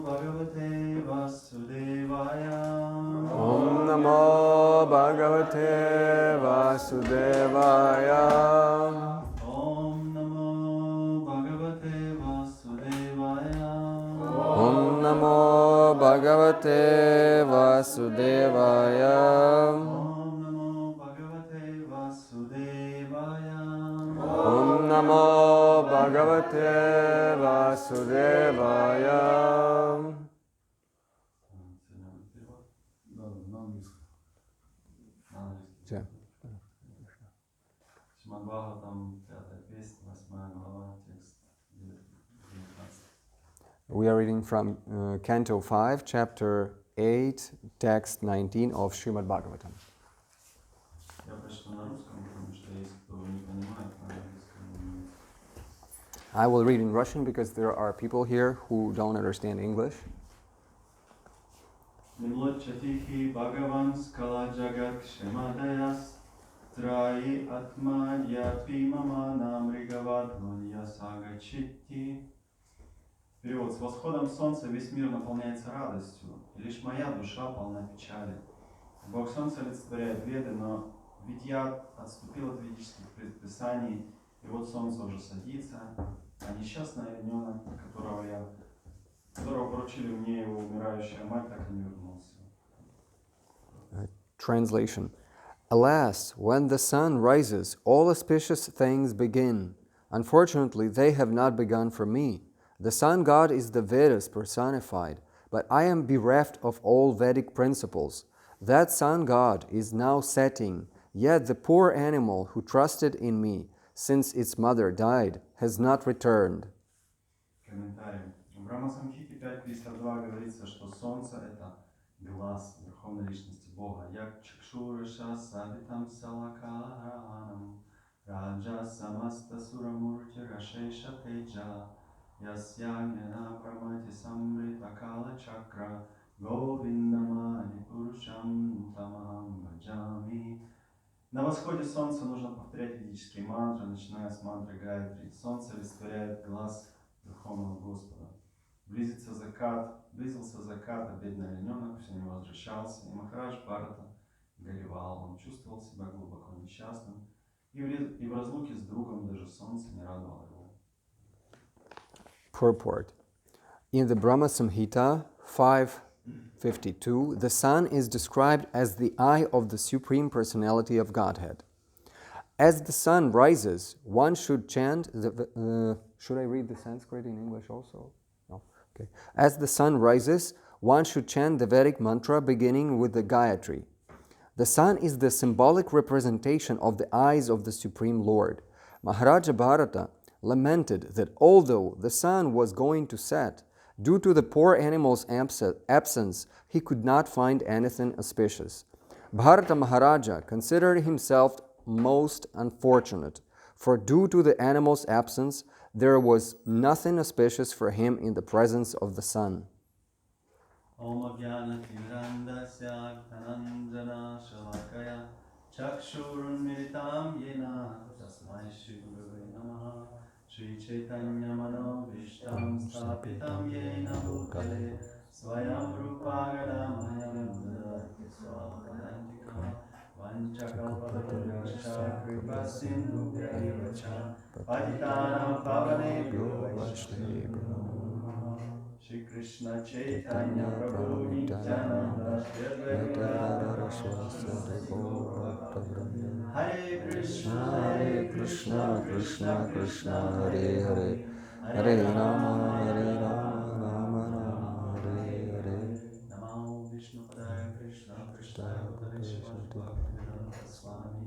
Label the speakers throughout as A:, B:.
A: Bhagavate Vasudevaya.
B: Om Namo Bhagavate Vasudevaya.
A: Om Namo Bhagavate Vasudevaya.
B: Om Namo Bhagavate Vasudevaya.
A: Om Namo Bhagavate Vasudevaya.
B: Srimad Bhagavatam, 5 песня, 8 глава, текст 19.
A: We are reading from Canto 5, Chapter 8, Text 19 of Srimad Bhagavatam.
B: Я прочту на русском, потому что есть кто не понимает на английском.
A: I will read in Russian because there are people here who don't understand English.
B: Nimlotchatihi Bhagavan Skala Jagat Kshemadayas Trayi Atma Yapi Mama Намригавадгунья Сагачитти. Перевод. С восходом солнца весь мир наполняется радостью, и лишь моя душа полна печали. Бог солнца олицетворяет веды, но ведь я отступил от ведических предписаний, и вот солнце уже садится, а несчастный олененок, которого поручили мне его умирающая мать, так и не вернулся.
A: Translation. Alas, when the sun rises, all auspicious things begin. Unfortunately, they have not begun for me. The sun god is the Vedas personified, but I am bereft of all Vedic principles. That sun god is now setting, yet the poor animal who trusted in me, since its mother died, has not returned.
B: Комментарий. В Брахма-самхите 5.52 говорится, что солнце — это глаз Верховной Личности Бога. Як чакшураша садитам салакаранам раджа самаста сурамурти рашейша тейджа ясьягнена прамати самрита кала чакра говиндамани пурушам тамахам баджами. На восходе солнца нужно повторять ведические мантры, начиная с мантры Гаятри. Солнце олицетворяет глаз Верховного Господа. Близился закат, а бедный олененок все не возвращался, и Махарадж Бхарата горевал. Он чувствовал себя глубоко несчастным, и в разлуке с другом даже солнце не радовало его.
A: Purport. In the Brahma Samhita 5.52, the sun is described as the eye of the Supreme Personality of Godhead. As the sun rises, one should chant should I read the Sanskrit in English also? No? Okay. As the sun rises, one should chant the Vedic mantra beginning with the Gayatri. The sun is the symbolic representation of the eyes of the Supreme Lord. Maharaja Bharata lamented that although the sun was going to set, due to the poor animal's absence, he could not find anything auspicious. Bharata Maharaja considered himself most unfortunate, for due to the animal's absence, there was nothing auspicious for him in the presence of the sun.
B: Om Ajnana-timirandasya Dhananjana Shalakaya Chakshurunmilitam Yena Tasmai Shri Gurave Namaha Shri Chaitanya Manobhishtam Sthapitam Yena Bhutale Swayam Rupa Gadamayam Dadati Swapadantika Vanchakalpadurvascha Kripa Sindhu Vyaivacha Patitanam Pavanebhyo Vaishnavebhyo Namo Namaha Shri Krishna Chaitanya Prabhu Nityananda Shri Advaita Gadadhara Gaura Hare Krishna Krishna Krishna Hare Hare Hare Rama Rama Rama Hare Hare Namo Vishnu Padaya Krishna Krishna Bhutale Shivati Bhaktivedanta Swami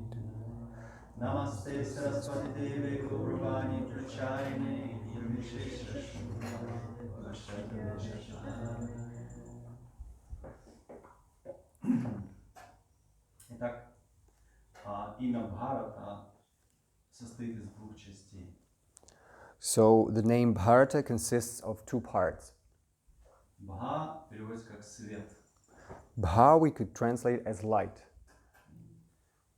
B: Namaste Saraswati Deve Gauravani Pracharine Nirvishesha Итак, имя Бхарата состоит из двух частей.
A: So the name Bharata consists of two parts.
B: Бха переводится как свет.
A: Bha we could translate as light.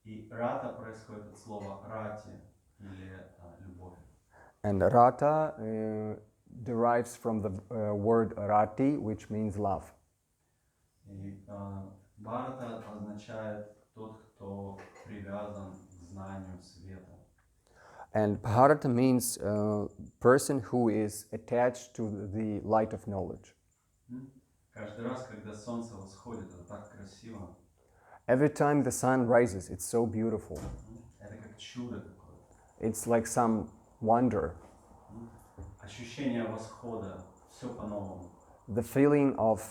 B: И рата происходит от слова рати или любовь.
A: And Rata derives from the word Rati, which means love.
B: И Бхарата означает тот, кто привязан к знанию света.
A: And Bharata means person who is attached to the light of knowledge.
B: Каждый раз, когда солнце восходит, это так красиво.
A: Every time the sun rises, it's so beautiful.
B: Это как чудо такое.
A: It's like some wonder.
B: Ощущение восхода, все по-новому.
A: The feeling of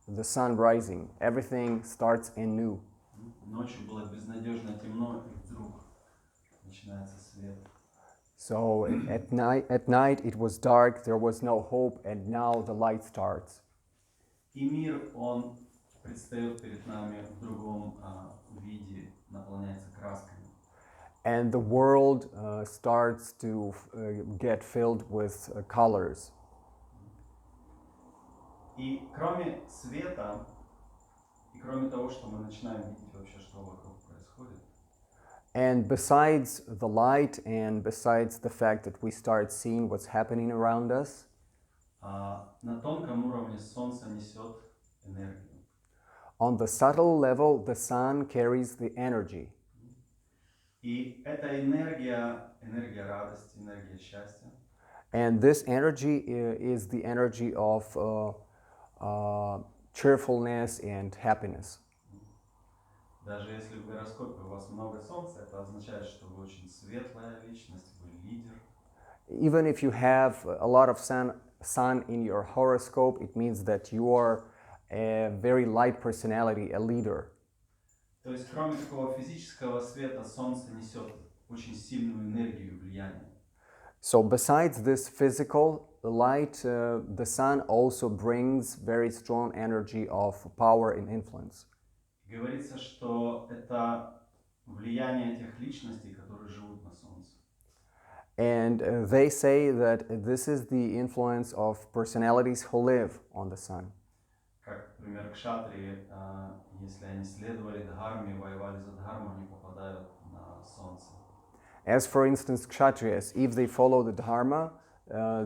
A: the sun rising, everything starts anew.
B: Ночью было безнадежно темно, и вдруг начинается свет.
A: So at night it was dark, there was no hope, and now the light starts.
B: И мир, он предстает перед нами в другом виде, наполняется красками.
A: And the world starts to get filled with colors.
B: И кроме света, и кроме того, что мы начинаем видеть вообще, что вокруг происходит,
A: And besides the light and besides the fact that we start seeing what's happening around us,
B: на тонком уровне солнце несет энергию.
A: on the subtle level, the sun carries the energy.
B: И эта энергия, энергия радости, энергия счастья,
A: And this energy is the energy of cheerfulness and happiness.
B: даже если в гороскопе у вас много солнца, это означает, что вы очень светлая личность, вы лидер.
A: Even if you have a lot of sun in your horoscope, it means that you are a very light personality, a leader.
B: То есть, кроме такого физического света, солнце несет очень сильную энергию и влияние.
A: So besides this physical light, the sun also brings very strong energy of power and influence.
B: Говорится, что это влияние тех личностей, которые живут на солнце.
A: And they say that this is the influence of personalities who live on the sun.
B: Как, например, кшатрии, если они следовали дхарме, воевали за дхарму, они попадают на солнце.
A: As for instance, kshatriyas, if they follow the dharma,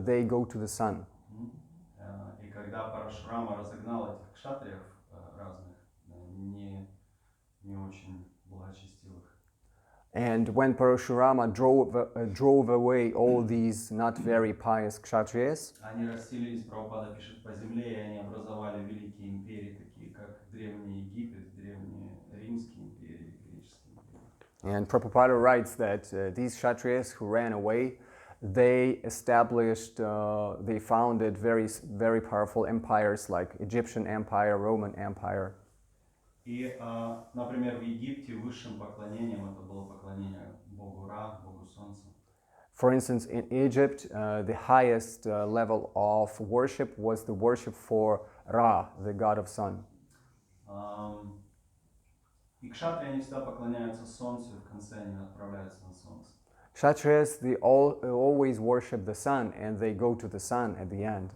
A: they go to the sun.
B: И когда Парашурама разогнал этих кшатриев разных, не очень благочестивых,
A: And when Parashurama drove away all these not very pious kshatriyas,
B: они расселились, Прабхупада пишет, по земле, и они образовали великие империи, такие как Древний Египет, Древние Римские империи, Греческие империи.
A: and Prabhupada writes that these kshatriyas who ran away, they founded very, very powerful empires like Egyptian Empire, Roman Empire.
B: И, например, в Египте высшим поклонением это было поклонение Богу Ра, Богу Солнца.
A: For instance, in Egypt, the highest level of worship was the worship for Ra, the god of sun.
B: И кшатрии они всегда поклоняются Солнцу, и в конце они отправляются на Солнце.
A: Kshatriyas, they always worship the sun, and they go to the sun at the end.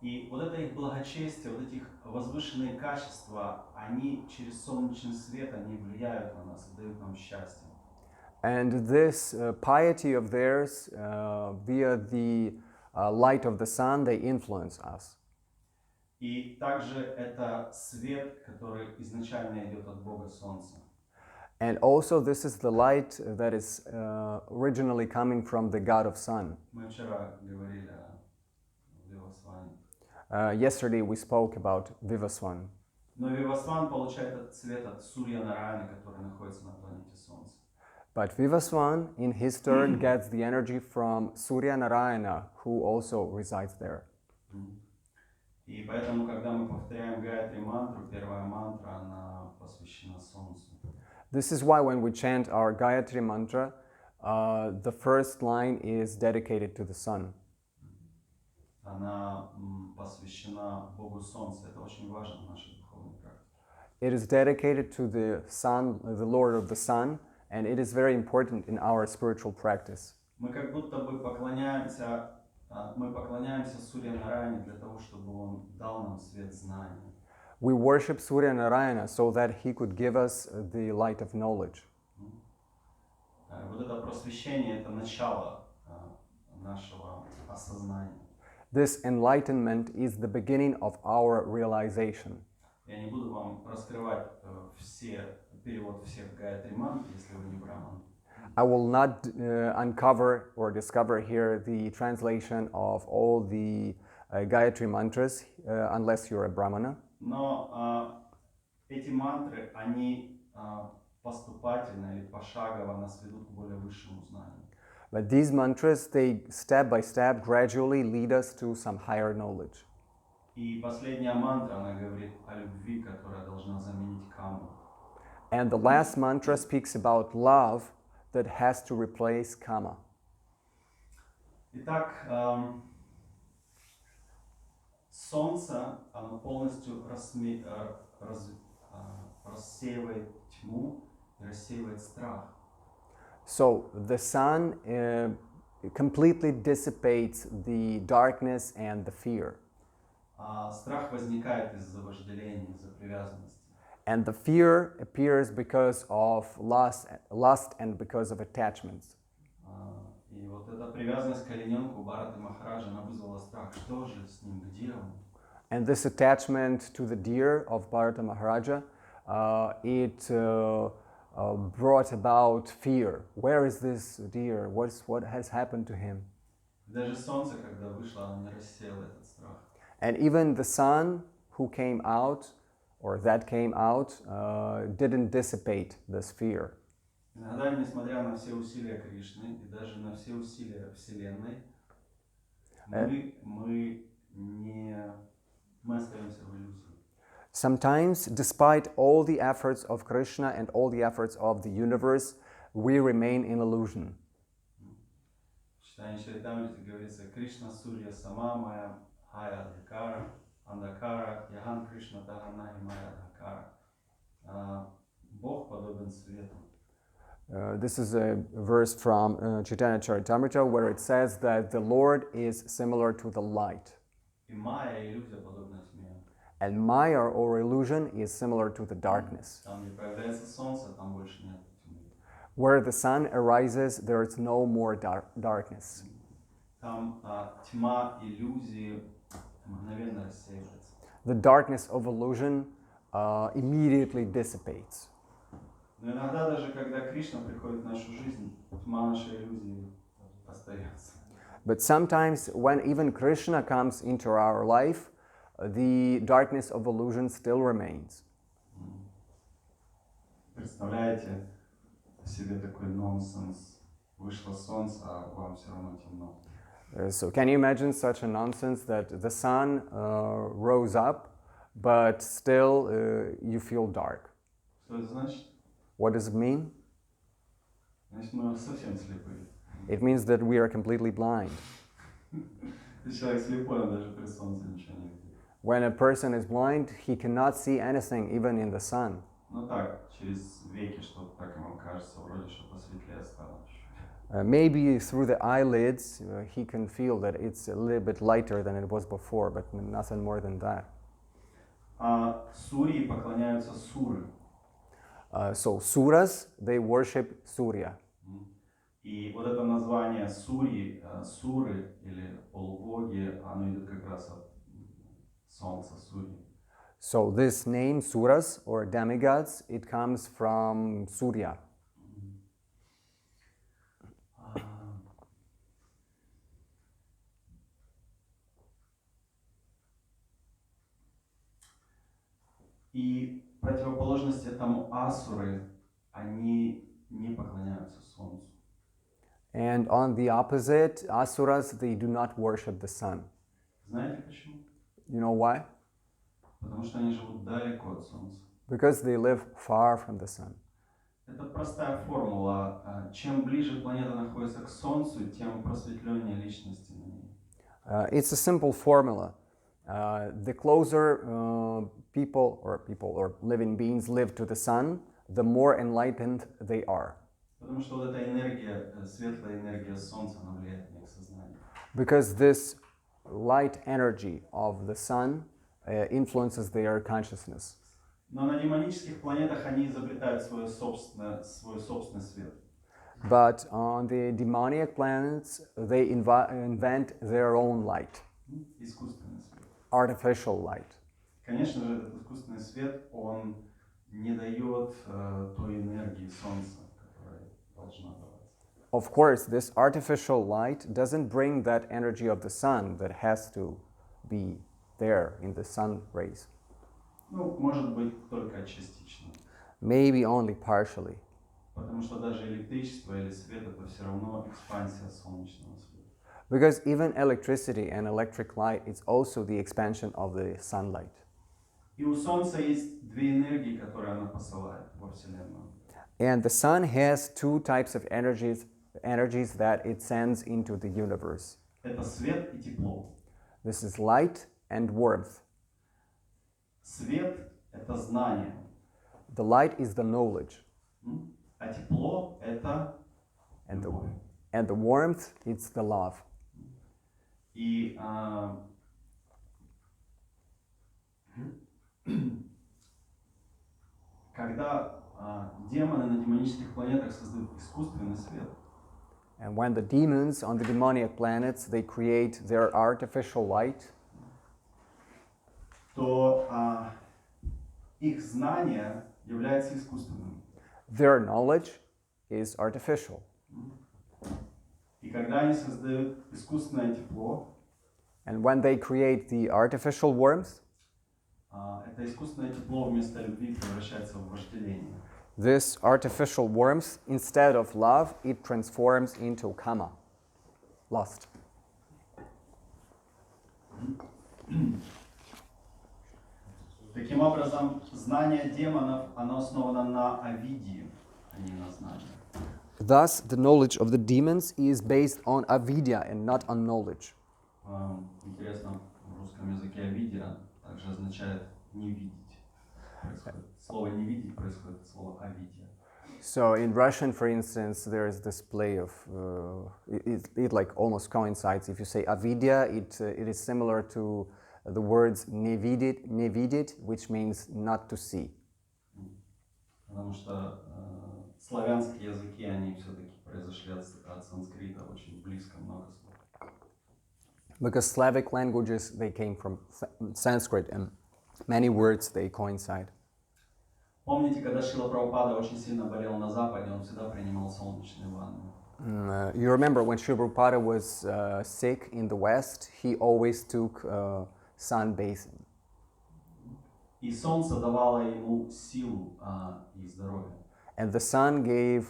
B: И вот это их благочестие, вот эти их возвышенные качества, они через солнечный свет, они влияют на нас и дают нам счастье.
A: And this piety of theirs, via the light of the sun, they influence us.
B: И также это свет, который изначально идет от Бога Солнца.
A: And also, this is the light that is originally coming from the God of Sun.
B: Мы вчера говорили о Вивасване.
A: Yesterday we spoke about Vivaswan.
B: Но Вивасван получает этот цвет от Сурья Нараяны, который находится на планете Солнце.
A: But Vivaswan, in his turn, gets the energy from Surya Narayana, who also resides there.
B: И поэтому, когда мы повторяем Гайатри мантру, первая мантра, она посвящена Солнцу.
A: This is why when we chant our Gayatri mantra, the first line is dedicated to the sun.
B: Она посвящена Богу Солнца. Это очень важно в нашей духовной практике.
A: It is dedicated to the sun, the Lord of the sun, and it is very important in our spiritual practice.
B: Мы как будто бы поклоняемся Сурья Нараяне для того, чтобы он дал нам свет знания.
A: We worship Surya Narayana so that he could give us the light of knowledge.
B: Вот это просвещение, это начало нашего осознания.
A: This enlightenment is the beginning of our realization.
B: Я не буду вам раскрывать перевод всех Гайатри мантр, если вы не браман.
A: I will not uncover or discover here the translation of all the Gayatri mantras unless you're a Brahmana.
B: Но эти мантры, они поступательно или пошагово нас ведут к более высшему знанию.
A: But these mantras, they step by step gradually lead us to some higher knowledge.
B: И последняя мантра, она говорит о любви, которая должна заменить каму.
A: And the last mantra speaks about love that has to replace kama.
B: Итак, Солнце, оно полностью рассеивает тьму и рассеивает страх.
A: So the sun completely dissipates the darkness and the fear.
B: Страх возникает из-за вожделения, из-за привязанности.
A: And the fear appears because of lust and because of attachments.
B: И вот эта привязанность к олененку Бхараты Махараджа, она вызвала страх. Что же с ним, где он?
A: And this attachment to the deer of Bharata Maharaja, it brought about fear. Where is this deer? What has happened to him?
B: Даже солнце, когда вышло, оно не рассеяло этот страх.
A: And even the sun who came out, or that came out, didn't dissipate this fear.
B: Иногда, несмотря на все усилия Кришны и даже на все усилия Вселенной, мы остаемся в иллюзии.
A: Sometimes, despite all the efforts of Krishna and all the efforts of the universe, we remain in illusion.
B: В читании Чаритамрити говорится: Кришна Сурья Сама Майя Хая Адхикара Андакара Яхан Кришна Таганахи Майя Адхикара. Бог подобен свету.
A: This is a verse from Chaitanya Charitamrita where it says that the Lord is similar to the light.
B: И Майя, иллюзия, подобна тьме.
A: And Maya or illusion is similar to the darkness.
B: Там, где появляется солнце, там больше нет тьмы.
A: Where the sun arises, there is no more darkness.
B: Там тьма иллюзии мгновенно рассеивается.
A: The darkness of illusion immediately dissipates.
B: Но иногда даже когда Кришна приходит в нашу жизнь, тьма нашей иллюзии остается.
A: But sometimes when even Krishna comes into our life, the darkness of illusion still remains.
B: Представляете себе такой нонсенс? Вышло солнце, а вам все равно темно.
A: So can you imagine such a nonsense that the sun rose up, but still you feel dark.
B: Что это значит?
A: What does it mean?
B: Значит, мы совсем слепые.
A: It means that we are completely blind.
B: Если человек слепой, он даже при солнце ничего не видит.
A: When a person is blind, he cannot see anything even in the sun.
B: Ну так, через веки что-то так ему кажется, вроде что посветлее стало чуть-чуть.
A: Maybe through the eyelids, he can feel that it's a little bit lighter than it was before, but nothing more than that.
B: Сурьи поклоняются суры.
A: So Suras, they worship Surya.
B: И вот это название сурьи, суры или полубоги, оно идет как раз от солнца, сурьи.
A: So this name, Suras or demigods, it comes from Surya.
B: И противоположность этому асуры, они не поклоняются солнцу.
A: And on the opposite, Asuras, they do not worship the sun.
B: Знаете почему?
A: You know why?
B: Потому что они живут далеко от солнца.
A: Because they live far from the sun.
B: Это простая формула. Чем ближе планета находится к Солнцу, тем просветленнее личности на ней.
A: It's a simple formula. The closer people or living beings live to the sun, the more enlightened they are.
B: Потому что вот эта энергия, светлая энергия Солнца, она влияет на их сознание.
A: Because this light energy of the sun influences their consciousness.
B: Но на демонических планетах они изобретают свой собственный свет.
A: But on the demoniac planets, they invent their own light.
B: Искусственный свет.
A: Artificial light.
B: Конечно же, этот искусственный свет, он не дает той энергии Солнца, которая должна даваться.
A: Of course, this artificial light doesn't bring that energy of the sun that has to be there in the sun rays.
B: Ну, может быть, только частично.
A: Maybe only partially.
B: Потому что даже электричество или свет это все равно экспансия солнечного света.
A: Because even electricity and electric light is also the expansion of the sunlight.
B: И у Солнца есть две энергии, которые оно посылает во Вселенную.
A: And the sun has two types of energies that it sends into the universe.
B: Это свет и тепло.
A: This is light and warmth.
B: Свет это знание.
A: The light is the knowledge.
B: А тепло это любовь.
A: And the warmth, it's the love.
B: И когда демоны на демонических планетах создают искусственный свет,
A: And when the demons on the demoniac planets, they create their artificial light,
B: то их знание является искусственным.
A: their knowledge is artificial.
B: И когда они создают искусственное тепло,
A: And when they create the artificial warmth,
B: это искусственное тепло вместо любви превращается в вожделение.
A: this artificial warmth, instead of love, it transforms into kama, lust.
B: Таким образом, знание демонов, оно основано на авидии, а не на знании.
A: Thus, the knowledge of the demons is based on avidya and not on knowledge.
B: Интересно, в русском языке авидия также означает не видеть. Слово не видеть происходит от слова авидия.
A: So in Russian, for instance, there is this play of, it like almost coincides. If you say avidya, it is similar to the words nevidit, which means not to see.
B: Потому что славянские языки, они все-таки произошли от санскрита, очень близко, много слов.
A: Because Slavic languages, they came from Sanskrit, and many words, they coincide.
B: Помните, когда Шрила Прабхупада очень сильно болел на Западе, он всегда принимал солнечные ванны.
A: You remember when Srila Prabhupada was sick in the West, he always took sunbathing.
B: И солнце давало ему силу и здоровье.
A: And the sun gave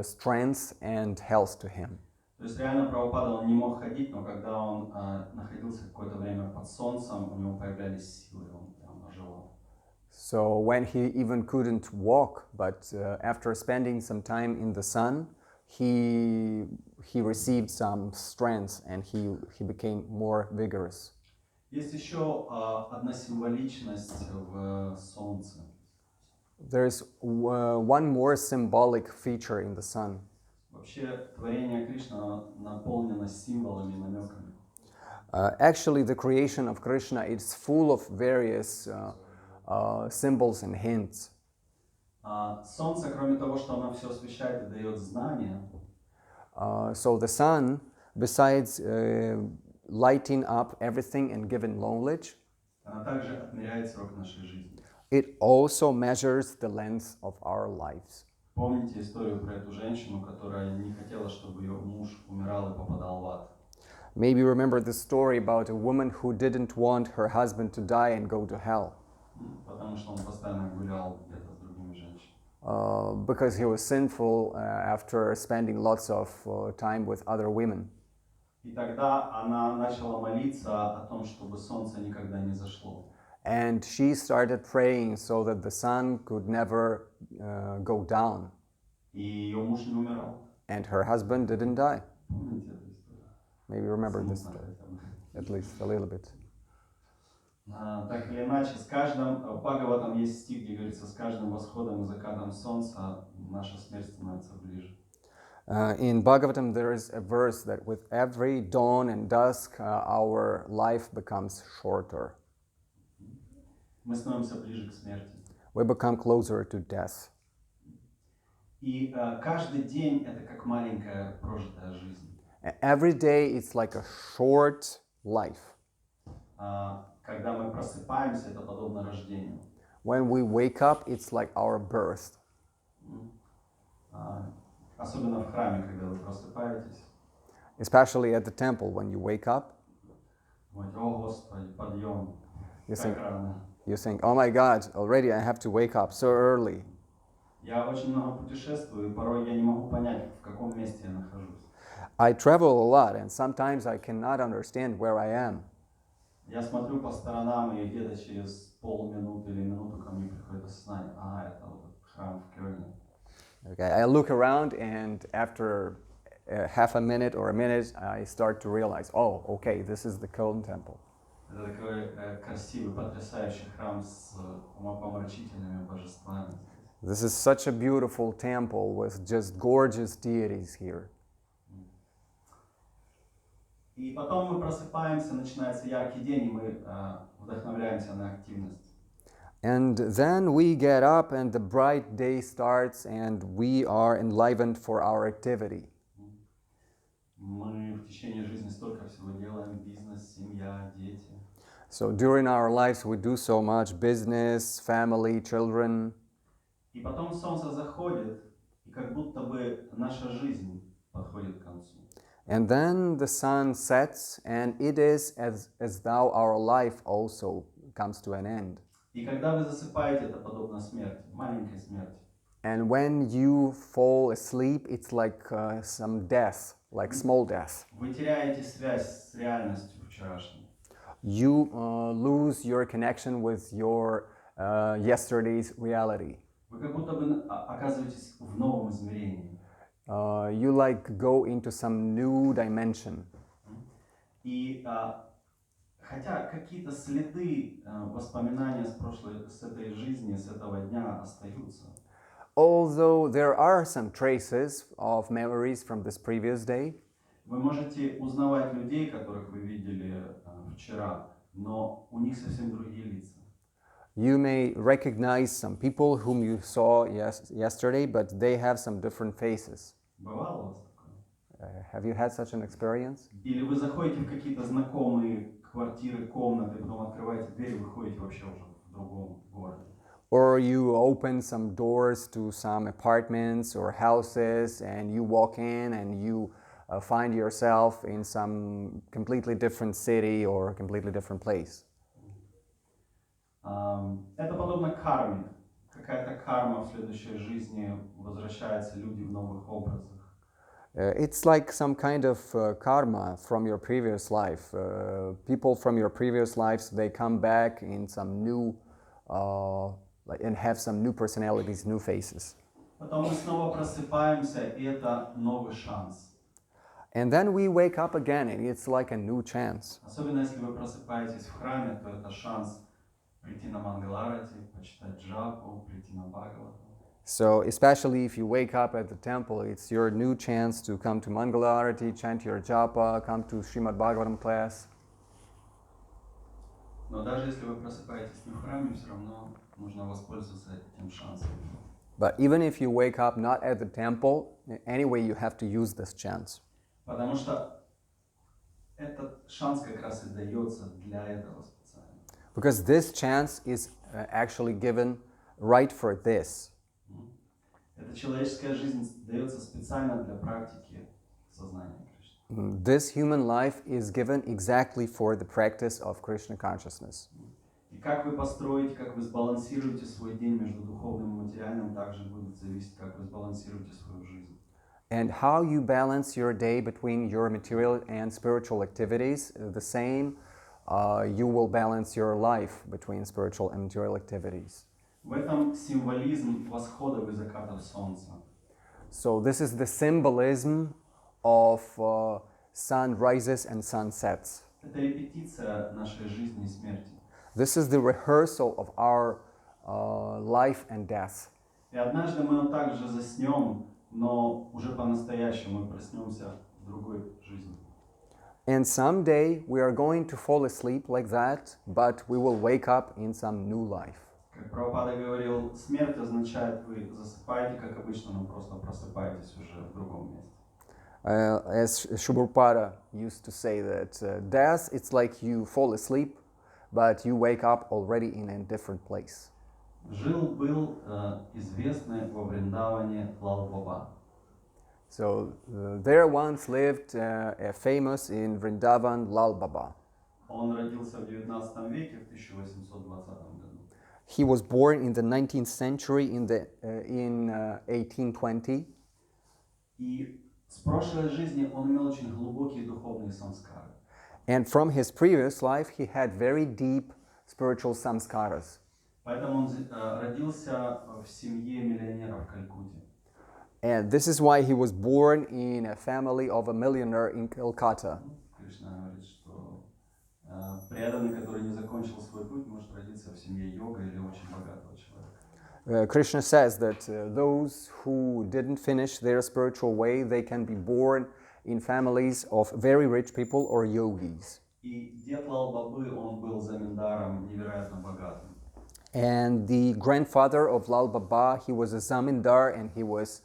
A: strength and health to him.
B: То То есть реально Прабхупада, он не мог ходить, но когда он находился какое-то время под солнцем, у него появлялись силы, он прям оживал.
A: So when he even couldn't walk, but after spending some time in the sun, he received some strength and he became more vigorous.
B: Есть еще одна символичность в солнце.
A: There's one more symbolic feature in the sun.
B: Вообще творение Кришны оно наполнено символами и намеками.
A: Actually, the creation of Krishna is full of various symbols and hints.
B: Солнце, кроме того, что оно все освещает и дает знания,
A: So the sun, besides lighting up everything and giving knowledge,
B: она также отмеряет срок нашей жизни.
A: it also measures the length of our lives.
B: Помните историю про эту женщину, которая не хотела, чтобы ее муж умирал и попадал в ад?
A: Maybe you remember the story about a woman who didn't want her husband to die and go to hell.
B: Потому что он постоянно гулял где-то с другими женщинами.
A: Because he was sinful after spending lots of time with other women.
B: И тогда она начала молиться о том, чтобы солнце никогда не зашло.
A: And she started praying so that the sun could never go down.
B: И ее муж не умирал.
A: And her husband didn't die.
B: Помните эту историю?
A: Maybe you remember this
B: Смутно
A: story,
B: хотя бы.
A: at least a little bit.
B: Так или иначе, с каждым, в Бхагаватам есть стих, где говорится, с каждым восходом и закатом солнца наша смерть становится ближе.
A: In Bhagavatam, there is a verse that with every dawn and dusk, our life becomes shorter.
B: Мы становимся ближе к смерти.
A: We become closer to death.
B: И каждый день это как маленькая прожитая жизнь.
A: Every day, it's like a short life.
B: Когда мы просыпаемся, это подобно рождению.
A: When we wake up, it's like our birth.
B: Особенно в храме, когда вы просыпаетесь.
A: Especially at the temple, when you wake up,
B: Думаете, о Господи, подъем,
A: you
B: как
A: think,
B: рано.
A: oh my God, already I have to wake up so early.
B: Я очень много путешествую, и порой я не могу понять, в каком месте я нахожусь.
A: I travel a lot, and sometimes I cannot understand where I am.
B: Я смотрю по сторонам, и где-то через полминуты или минуту ко мне приходит осознание, это вот этот храм в Кёльне.
A: Okay, I look around, and after half a minute or a minute, I start to realize, oh, okay, this is the Köln temple.
B: Это такой красивый, потрясающий храм с умопомрачительными божествами.
A: This is such a beautiful temple with just gorgeous deities here.
B: И потом мы просыпаемся, начинается яркий день, и мы вдохновляемся на активность.
A: And then we get up, and the bright day starts, and we are enlivened for our activity.
B: Мы в течение жизни столько всего делаем: бизнес, семья, дети.
A: So during our lives, we do so much: business, family, children.
B: И потом солнце заходит, и как будто бы наша жизнь подходит к концу.
A: And then the sun sets, and it is as though our life also comes to an end.
B: И когда вы засыпаете, это подобно смерти, маленькой смерти.
A: And when you fall asleep, it's like some death, like small death.
B: Вы теряете связь с реальностью вчерашней.
A: You lose your connection with your yesterday's reality.
B: Вы как будто бы оказываетесь в новом измерении.
A: You like go into some new dimension.
B: И хотя какие-то следы воспоминания с этой жизни, с этого дня остаются.
A: Although there are some traces of memories from this previous day,
B: Вы можете узнавать людей, которых вы видели вчера, но у них совсем другие лица.
A: you may recognize some people whom you saw yesterday, but they have some different faces.
B: Бывало у вас такое?
A: Have you had such an experience?
B: Или вы заходите в какие-то знакомые квартиры, комнаты, потом открываете дверь и выходите вообще уже в другом городе.
A: Or you open some doors to some apartments or houses, and you walk in and you find yourself in some completely different city or completely different place.
B: Это подобно карме. Какая-то карма в следующей жизни, возвращаются люди в новых образах.
A: It's like some kind of karma from your previous life. People from your previous lives, they come back in some new, and have some new personalities, new faces.
B: Потом мы снова просыпаемся, и это новый шанс.
A: And then we wake up again, and it's like a new chance.
B: Особенно если вы просыпаетесь в храме, то это шанс прийти на Мангаларати, почитать джапу, прийти на Бхагаватам.
A: So, especially if you wake up at the temple, it's your new chance to come to Mangalarati, chant your japa, come to Srimad Bhagavatam class.
B: Но даже если вы просыпаетесь не в храме, все равно нужно воспользоваться этим шансом.
A: But even if you wake up not at the temple, anyway, you have to use this chance.
B: Потому что этот шанс как раз и дается для этого специально.
A: Because this chance is actually given right for this.
B: Эта человеческая жизнь дается специально для практики сознания Кришны.
A: This human life is given exactly for the practice of Krishna consciousness.
B: И как вы построите, как вы сбалансируете свой день между духовным и материальным, также будет зависеть, как вы сбалансируете свою жизнь.
A: And how you balance your day between your material and spiritual activities, the same, you will balance your life between spiritual and material activities.
B: В этом символизм восходов и закатов солнца.
A: So this is the symbolism of sunrises and sunsets.
B: Это репетиция нашей жизни и смерти.
A: This is the rehearsal of our life and death.
B: И однажды мы также заснем, но уже по-настоящему мы проснемся в другой жизни.
A: And someday we are going to fall asleep like that, but we will wake up in some new life.
B: Как Прабхупада говорил, смерть означает, вы засыпаете, как обычно, но просто просыпаетесь уже в другом месте.
A: As Shubhrupada used to say that death, it's like you fall asleep, but you wake up already in a different place.
B: Жил-был известный во Вриндаване Лал Баба.
A: So there once lived a famous in Vrindavan Lal Baba.
B: Он родился в 19 веке, в 1820 году.
A: He was born in the 19th century in 1820.
B: И с прошлой жизни он имел очень глубокие духовные самскары.
A: And from his previous life, he had very deep spiritual samskaras.
B: Поэтому он родился в семье миллионера в Калькутте.
A: And this is why he was born in a family of a millionaire in Calcutta.
B: Кришна говорит, что преданный, который не закончил свой путь, может родиться в семье йога или очень богатого человека.
A: Krishna says that those who didn't finish their spiritual way, they can be born in families of very rich people or yogis.
B: И дед Лал Бабы, он был заминдаром невероятно богатым.
A: And the grandfather of Lal Baba, he was a zamindar and he was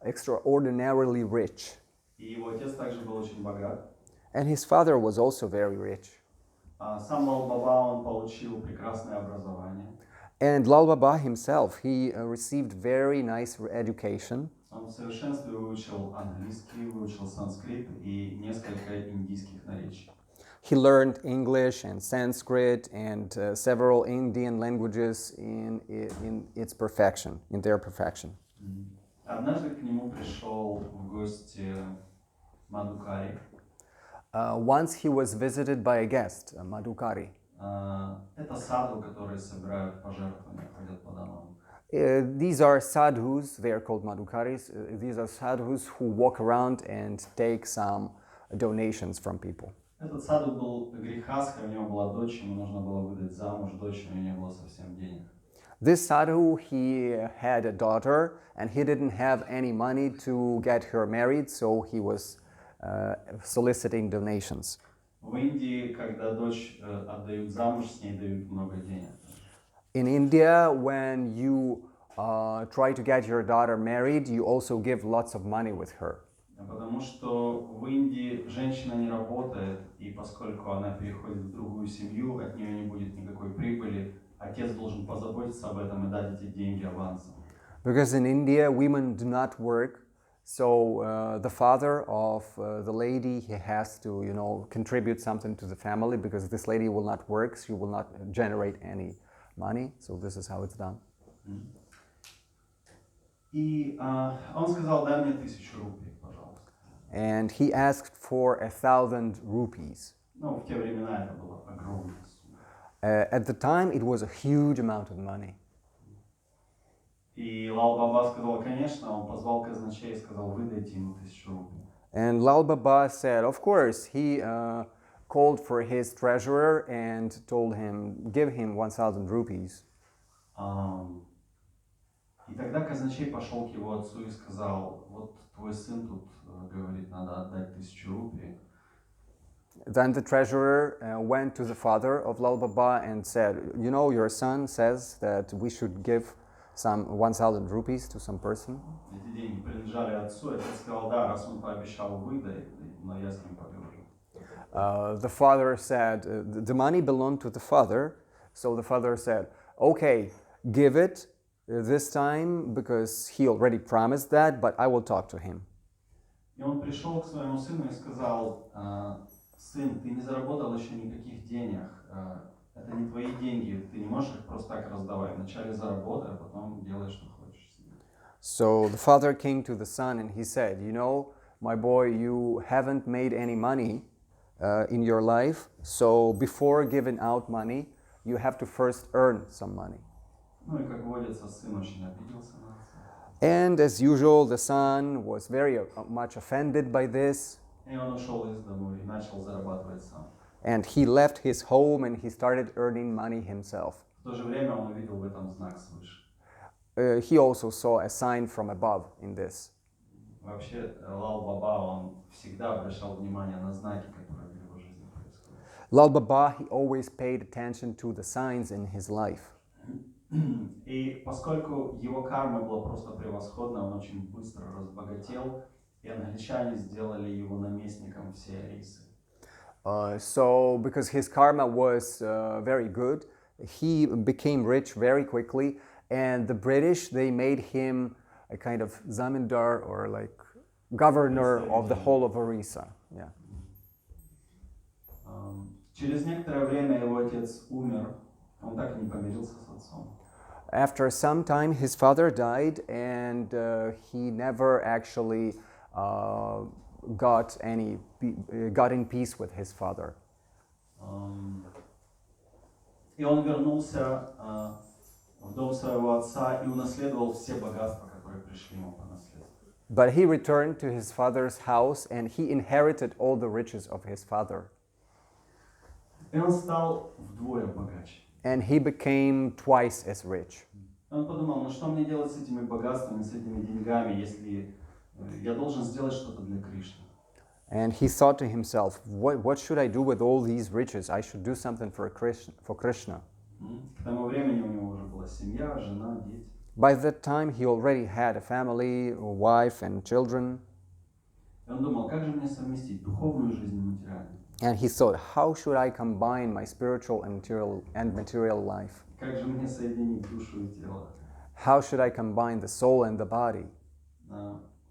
A: extraordinarily rich.
B: И его отец также был очень богат.
A: And his father was also very rich.
B: Сам Лал Баба, он получил прекрасное образование.
A: And Lal Baba himself, he received very nice education.
B: Он в совершенстве выучил английский, выучил санскрит и несколько индийских наречий.
A: He learned English and Sanskrit and several Indian languages in its perfection, in their perfection.
B: Однажды к нему пришел в гости Мадукари.
A: Once he was visited by a guest, Madhukari.
B: Это саду, которые собирают пожертвования, ходят по домам.
A: These are sadhus, they are called Madhukaris. These are sadhus who walk around and take some donations from people.
B: Этот саду был грехастха, у него была дочь, ему нужно было выдать замуж дочь, у него не было совсем денег.
A: This sadhu, he had a daughter and he didn't have any money to get her married, so he was soliciting donations.
B: В Индии, когда дочь отдают замуж, с ней дают много денег.
A: In India, when you try to get your daughter married, you also give lots of money with her.
B: Потому что в Индии женщина не работает, и поскольку она переходит в другую семью, от нее не будет никакой прибыли, отец должен позаботиться об этом и дать эти деньги авансом.
A: Because in India, women do not work, so the father of the lady, he has to, contribute something to the family because this lady will not work, she will not generate any money, so this is how it's done.
B: И он сказал, дай мне 1000 рупий, пожалуйста.
A: and he asked for 1,000 rupees.
B: Ну, в те времена это была огромная сумма.
A: At the time, it was a huge amount of money.
B: И Лал Баба сказал, конечно, он позвал казначея и сказал, выдайте ему 1000 рублей.
A: And Lal Baba said, of course, he called for his treasurer and told him, give him 1,000 rupees.
B: И тогда казначей пошел к его отцу и сказал, вот твой сын тут говорит, надо отдать 1000 рублей.
A: Then the treasurer went to the father of Lal Baba and said, you know, your son says that we should give some 1,000 rupees to some person.
B: Эти деньги принадлежали отцу, и отец сказал, да, раз он пообещал, выдай, но я с ним поговорю.
A: The father said, the money belonged to the father, so the father said, okay, give it this time because he already promised that, but I will talk to him.
B: И он пришел к своему сыну и сказал, сын, ты не заработал еще никаких денег, это не твои деньги, ты не можешь их просто так раздавать. Вначале заработай, а потом делай, что хочешь с ними.
A: So the father came to the son and he said, you know, my boy, you haven't made any money in your life, so before giving out money, you have to first earn some money.
B: Ну и как водится, сын очень обиделся на отца.
A: And as usual, the son was very much offended by this.
B: И он ушел из дому и начал зарабатывать сам.
A: And he left his home and he started earning money himself.
B: В то же время он увидел в этом знак свыше.
A: He also saw a sign from above in this.
B: Вообще, Лал Баба, он всегда обращал внимание на знаки, которые в его жизни происходят.
A: Lal Baba, he always paid attention to the signs in his life.
B: И поскольку его карма была просто превосходна, он очень быстро разбогател, и англичане сделали его наместником всей Арисы.
A: So, because his karma was very good, he became rich very quickly, and the British, they made him a kind of zamindar or like governor of the whole of Orissa. Yeah.
B: Через некоторое время его отец умер, он так и не помирился с отцом.
A: After some time, his father died, and he never actually got in peace with his father.
B: И он вернулся в дом своего отца и унаследовал все богатства, которые пришли ему по наследству.
A: But he returned to his father's house, and he inherited all the riches of his father.
B: И он стал вдвое богаче.
A: And he became twice as rich.
B: Он подумал, ну что мне делать с этими богатствами, с этими деньгами, если я должен сделать что-то для Кришны.
A: And he thought to himself, what should I do with all these riches? I should do something for Krishna.
B: К тому времени у него уже была семья, жена, дети.
A: By that time, he already had a family, a wife, and children.
B: И он думал, как же мне совместить духовную жизнь и материальную?
A: And he thought, how should I combine my spiritual and material life?
B: Как же мне соединить душу и тело?
A: How should I combine the soul and the body?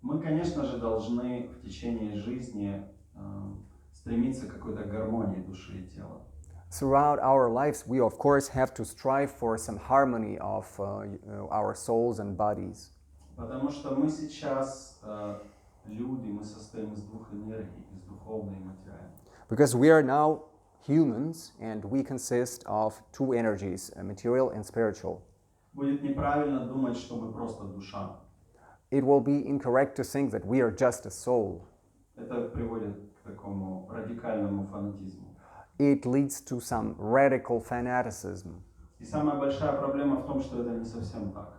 B: Мы, конечно же, должны в течение жизни стремиться к какой-то гармонии души и тела.
A: Throughout our lives, we of course have to strive for some harmony of our souls and bodies.
B: Потому что мы сейчас люди, мы состоим из двух энергий, из духовной и материальной.
A: Because we are now humans and we consist of two energies, material and spiritual.
B: Будет неправильно думать, что мы просто душа.
A: It will be incorrect to think that we are just a soul.
B: Это приводит к такому радикальному фанатизму.
A: It leads to some radical fanaticism.
B: И самая большая проблема в том, что это не совсем так.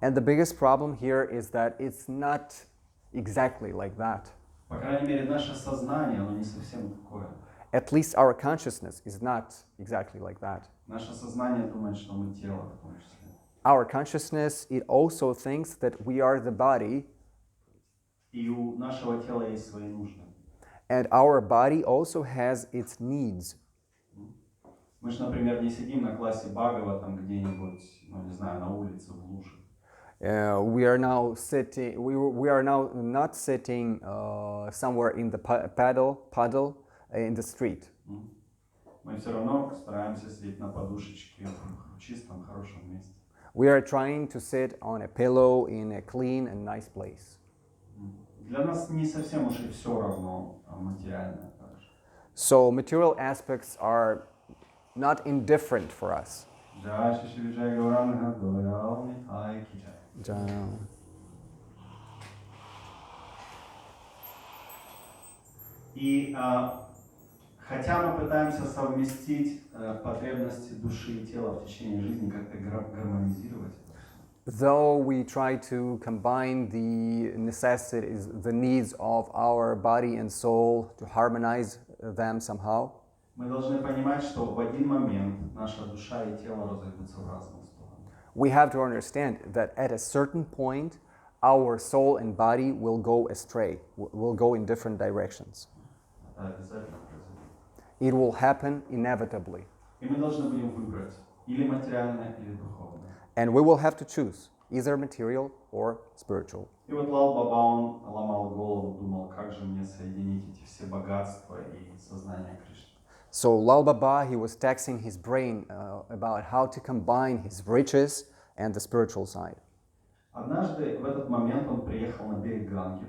A: And the biggest problem here is that it's not exactly like that.
B: По крайней мере, наше сознание, оно не совсем такое.
A: At least our consciousness is not exactly like that.
B: Наше сознание думает, что мы тело в том числе.
A: Our consciousness, it also thinks that we are the body.
B: И у нашего тела есть свои нужды.
A: And our body also has its needs.
B: Мы же, например, не сидим на классе Бхагаватам где-нибудь, ну не знаю, на улице, в луже.
A: We are now sitting. We are now not sitting somewhere in the puddle in the street.
B: Мы все равно стараемся сидеть на подушечке в чистом, хорошем месте.
A: We are trying to sit on a pillow in a clean and nice place.
B: Для нас не совсем уж и все равно материальное также.
A: So material aspects are not indifferent for us.
B: Джай Шри Виджай Гауранга Дойрал Нитхай Ки Джай. И хотя мы пытаемся совместить потребности души и тела в течение жизни, как-то гармонизировать.
A: Though we try to combine the necessities, the needs of our body and soul, to harmonize them somehow,
B: Мы должны понимать, что в один момент наша душа и тело разойдутся в разные стороны.
A: we have to understand that at a certain point, our soul and body will go astray, will go in different directions.
B: Это обязательно произойдет.
A: It will happen inevitably.
B: И мы должны будем выбрать или материальное, или духовное.
A: And we will have to choose either material or spiritual.
B: И вот Лал Баба, он ломал голову, думал, как же мне соединить эти все богатства и сознание Кришны.
A: So Lal Baba, he was taxing his brain about how to combine his riches and the spiritual side.
B: Однажды в этот момент он приехал на берег Ганги.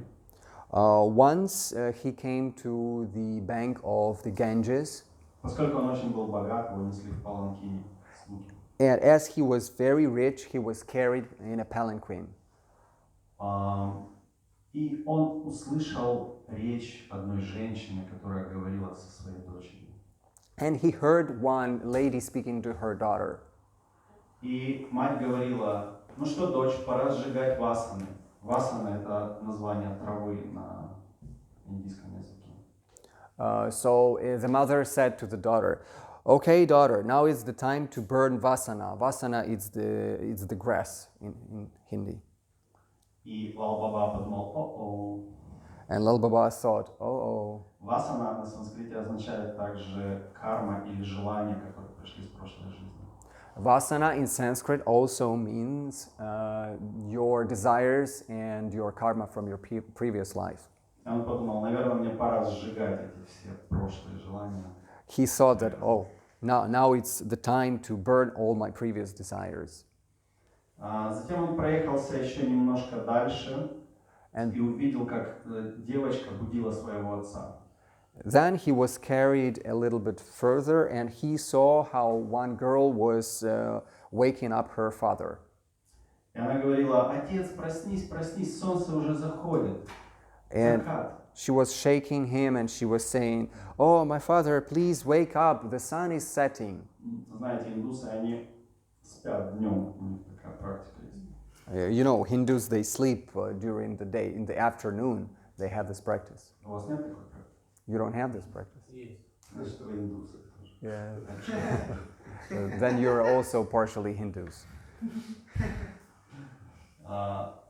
A: Once he came to the bank of the Ganges,
B: Поскольку он очень был богат, его несли в паланкине слуги.
A: and as he was very rich, he was carried in a palanquin.
B: И он услышал речь одной женщины, которая говорила со своей дочерью.
A: And he heard one lady speaking to her daughter.
B: И мать говорила: ну что, дочь, пора сжигать васаны. Васана — это название травы на индийском языке.
A: So the mother said to the daughter, "Okay, daughter, now is the time to burn vasana. Vasana is the grass in Hindi."
B: И Лал Баба подумал: о-о.
A: And Lal Baba thought, "Oh,
B: Васана на санскрите означает также карма или желания, которые пришли с прошлой жизни.
A: Vasana in Sanskrit also means your desires and your karma from your previous life."
B: И он подумал: наверное, мне пора сжигать эти все прошлые желания.
A: He thought that, now it's the time to burn all my previous desires.
B: Затем он проехался еще немножко дальше
A: And
B: и увидел, как девочка будила своего отца.
A: then he was carried a little bit further and he saw how one girl was waking up her father.
B: И она говорила: отец, проснись, проснись, солнце уже заходит.
A: And
B: Закат.
A: she was shaking him and she was saying, "Oh, my father, please wake up, the sun is setting."
B: Знаете, индусы, они спят днем, у них такая практика есть.
A: You know, Hindus, they sleep during the day. In the afternoon, they have this practice.
B: У вас нет такой практики?
A: You don't have this practice.
B: Значит, вы индусы.
A: Yeah. Then you're also partially Hindus.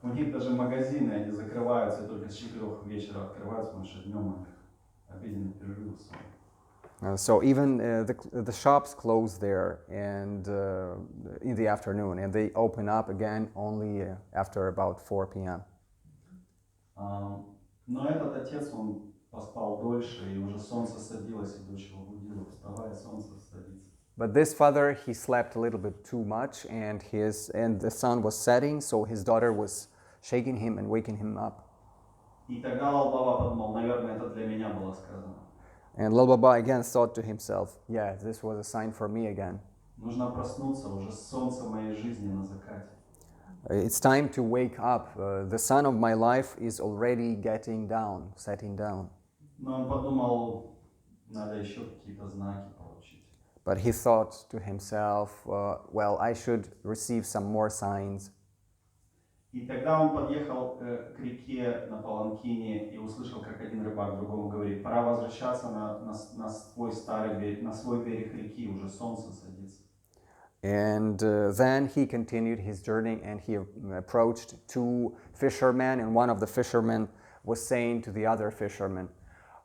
B: У них даже магазины, они закрываются только с 4 вечера открываются, потому что днем у них обеденный перерыв.
A: So even the shops close there and in the afternoon, and they open up again only after about 4 p.m.
B: Но этот отец, он поспал дольше, и уже солнце садилось, и дочь его будила: вставай, солнце садится.
A: But this father, he slept a little bit too much, and the sun was setting, so his daughter was shaking him and waking him up.
B: И тогда Лал Баба подумал: наверное, это для меня было сказано.
A: And Lal Baba again thought to himself, yeah, this was a sign for me again.
B: Нужно проснуться, уже солнце моей жизни на закате.
A: It's time to wake up. The sun of my life is already getting down, setting down.
B: Но он подумал: надо еще какие-то знаки получить.
A: But he thought to himself, well, I should receive some more signs.
B: И тогда он подъехал к реке на паланкине и услышал, как один рыбак другому говорит: пора возвращаться на свой старый берег, на свой берег реки, уже солнце садится.
A: And then he continued his journey and he approached two fishermen, and one of the fishermen was saying to the other fisherman,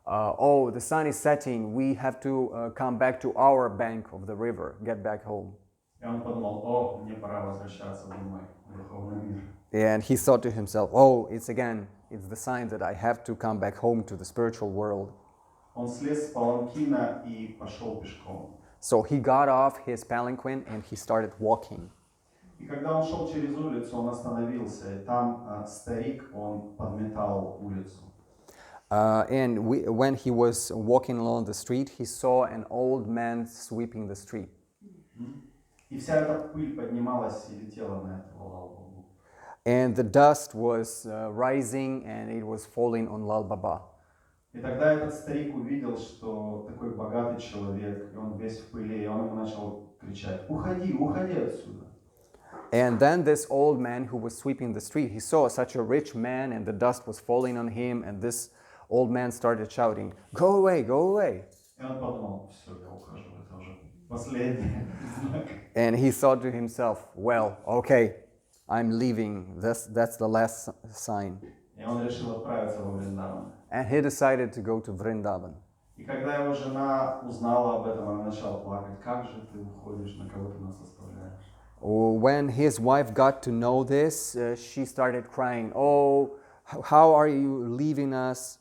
A: "Oh, the sun is setting, we have to come back to our bank of the river, get back home."
B: И он подумал: о, мне пора возвращаться в мой духовный мир.
A: And he thought to himself, oh, it's the sign that I have to come back home to the spiritual world.
B: Он слез с паланкина и пошел пешком.
A: So he got off his palanquin and he started walking.
B: И когда он шел через улицу, он остановился, и там старик, он подметал улицу.
A: When he was walking along the street, he saw an old man sweeping the street.
B: И вся эта пыль поднималась и летела на этого Лал-Бабу.
A: And the dust was rising and it was falling on Lal Baba.
B: И тогда этот старик увидел, что такой богатый человек, и он весь в пыли, и он ему начал кричать: «Уходи, уходи отсюда!»
A: And then this old man who was sweeping the street, he saw such a rich man and the dust was falling on him, and this old man started shouting, "Go away, go away."
B: И он подумал: «Все, я ухожу, это уже последний знак».
A: And he thought to himself, well, okay, I'm leaving. That's the last sign.
B: И он решил отправиться во Вриндаван.
A: And he decided to go to Vrindavan.
B: И когда его жена узнала об этом, она начала плакать: «Как же ты уходишь, на кого ты нас оставляешь?»
A: When his wife got to know this, she started crying, "Oh, how are you leaving us?"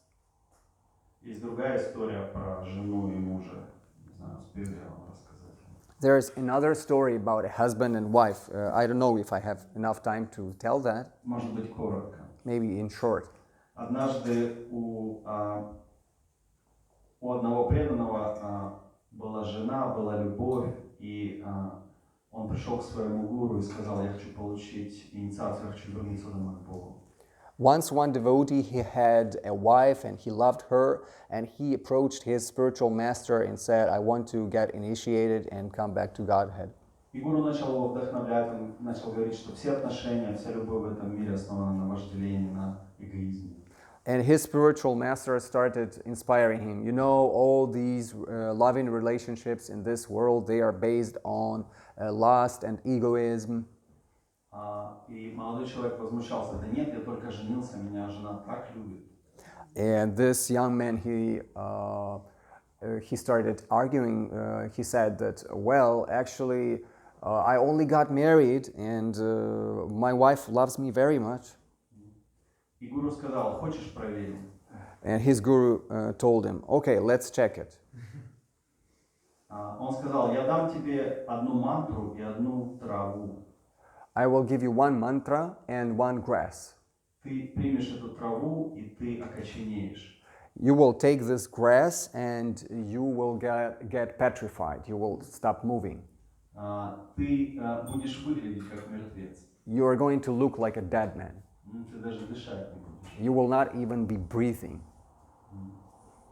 B: Есть другая история про жену и мужа. Не знаю, успею ли я вам рассказать.
A: There's another story about a husband and wife. I don't know if I have enough time to tell that.
B: Может быть, коротко.
A: Maybe in short.
B: Однажды у одного преданного была жена, была любовь, и он пришел к своему гуру и сказал: «Я хочу получить инициацию, я хочу вернуться домой к Богу».
A: Once one devotee, he had a wife and he loved her, and he approached his spiritual master and said, "I want to get initiated and come back to Godhead."
B: И гуру начал его вдохновлять, он начал говорить, что все отношения, вся любовь в этом мире основана на вожделении, на эгоизме.
A: And his spiritual master started inspiring him. You know, all these loving relationships in this world, they are based on lust and egoism.
B: И молодой человек возмущался: «Да нет, я только женился, меня жена так любит».
A: And this young man, he started arguing. He said that, well, actually, I only got married, and my wife loves me very much.
B: И гуру сказал: «Хочешь, проверим?»
A: And his guru told him, "Okay, let's check it."
B: Он сказал: «Я дам тебе одну мантру и одну траву.
A: I will give you one mantra and one grass.
B: Ты примешь эту траву, и ты окоченеешь.
A: You will take this grass and you will get petrified. You will stop moving.
B: Ты будешь выглядеть как мертвец.
A: You are going to look like a dead man.
B: Ты даже дышать не будешь».
A: You will not even be breathing.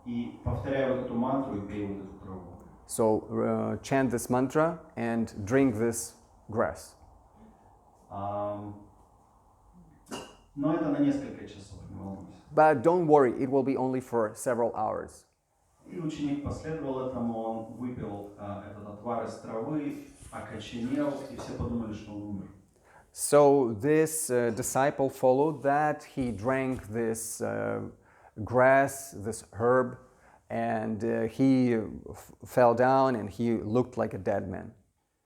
B: И повторяй вот эту мантру и пей вот эту траву.
A: So chant this mantra and drink this grass.
B: Но это на несколько часов, не волнуйся.
A: But don't worry, it will be only for several hours.
B: И ученик последовал этому, он выпил этот отвар из травы, окоченел, и все подумали, что он умер.
A: So this disciple followed that. He drank this grass, this herb, and he fell down and he looked like a dead man.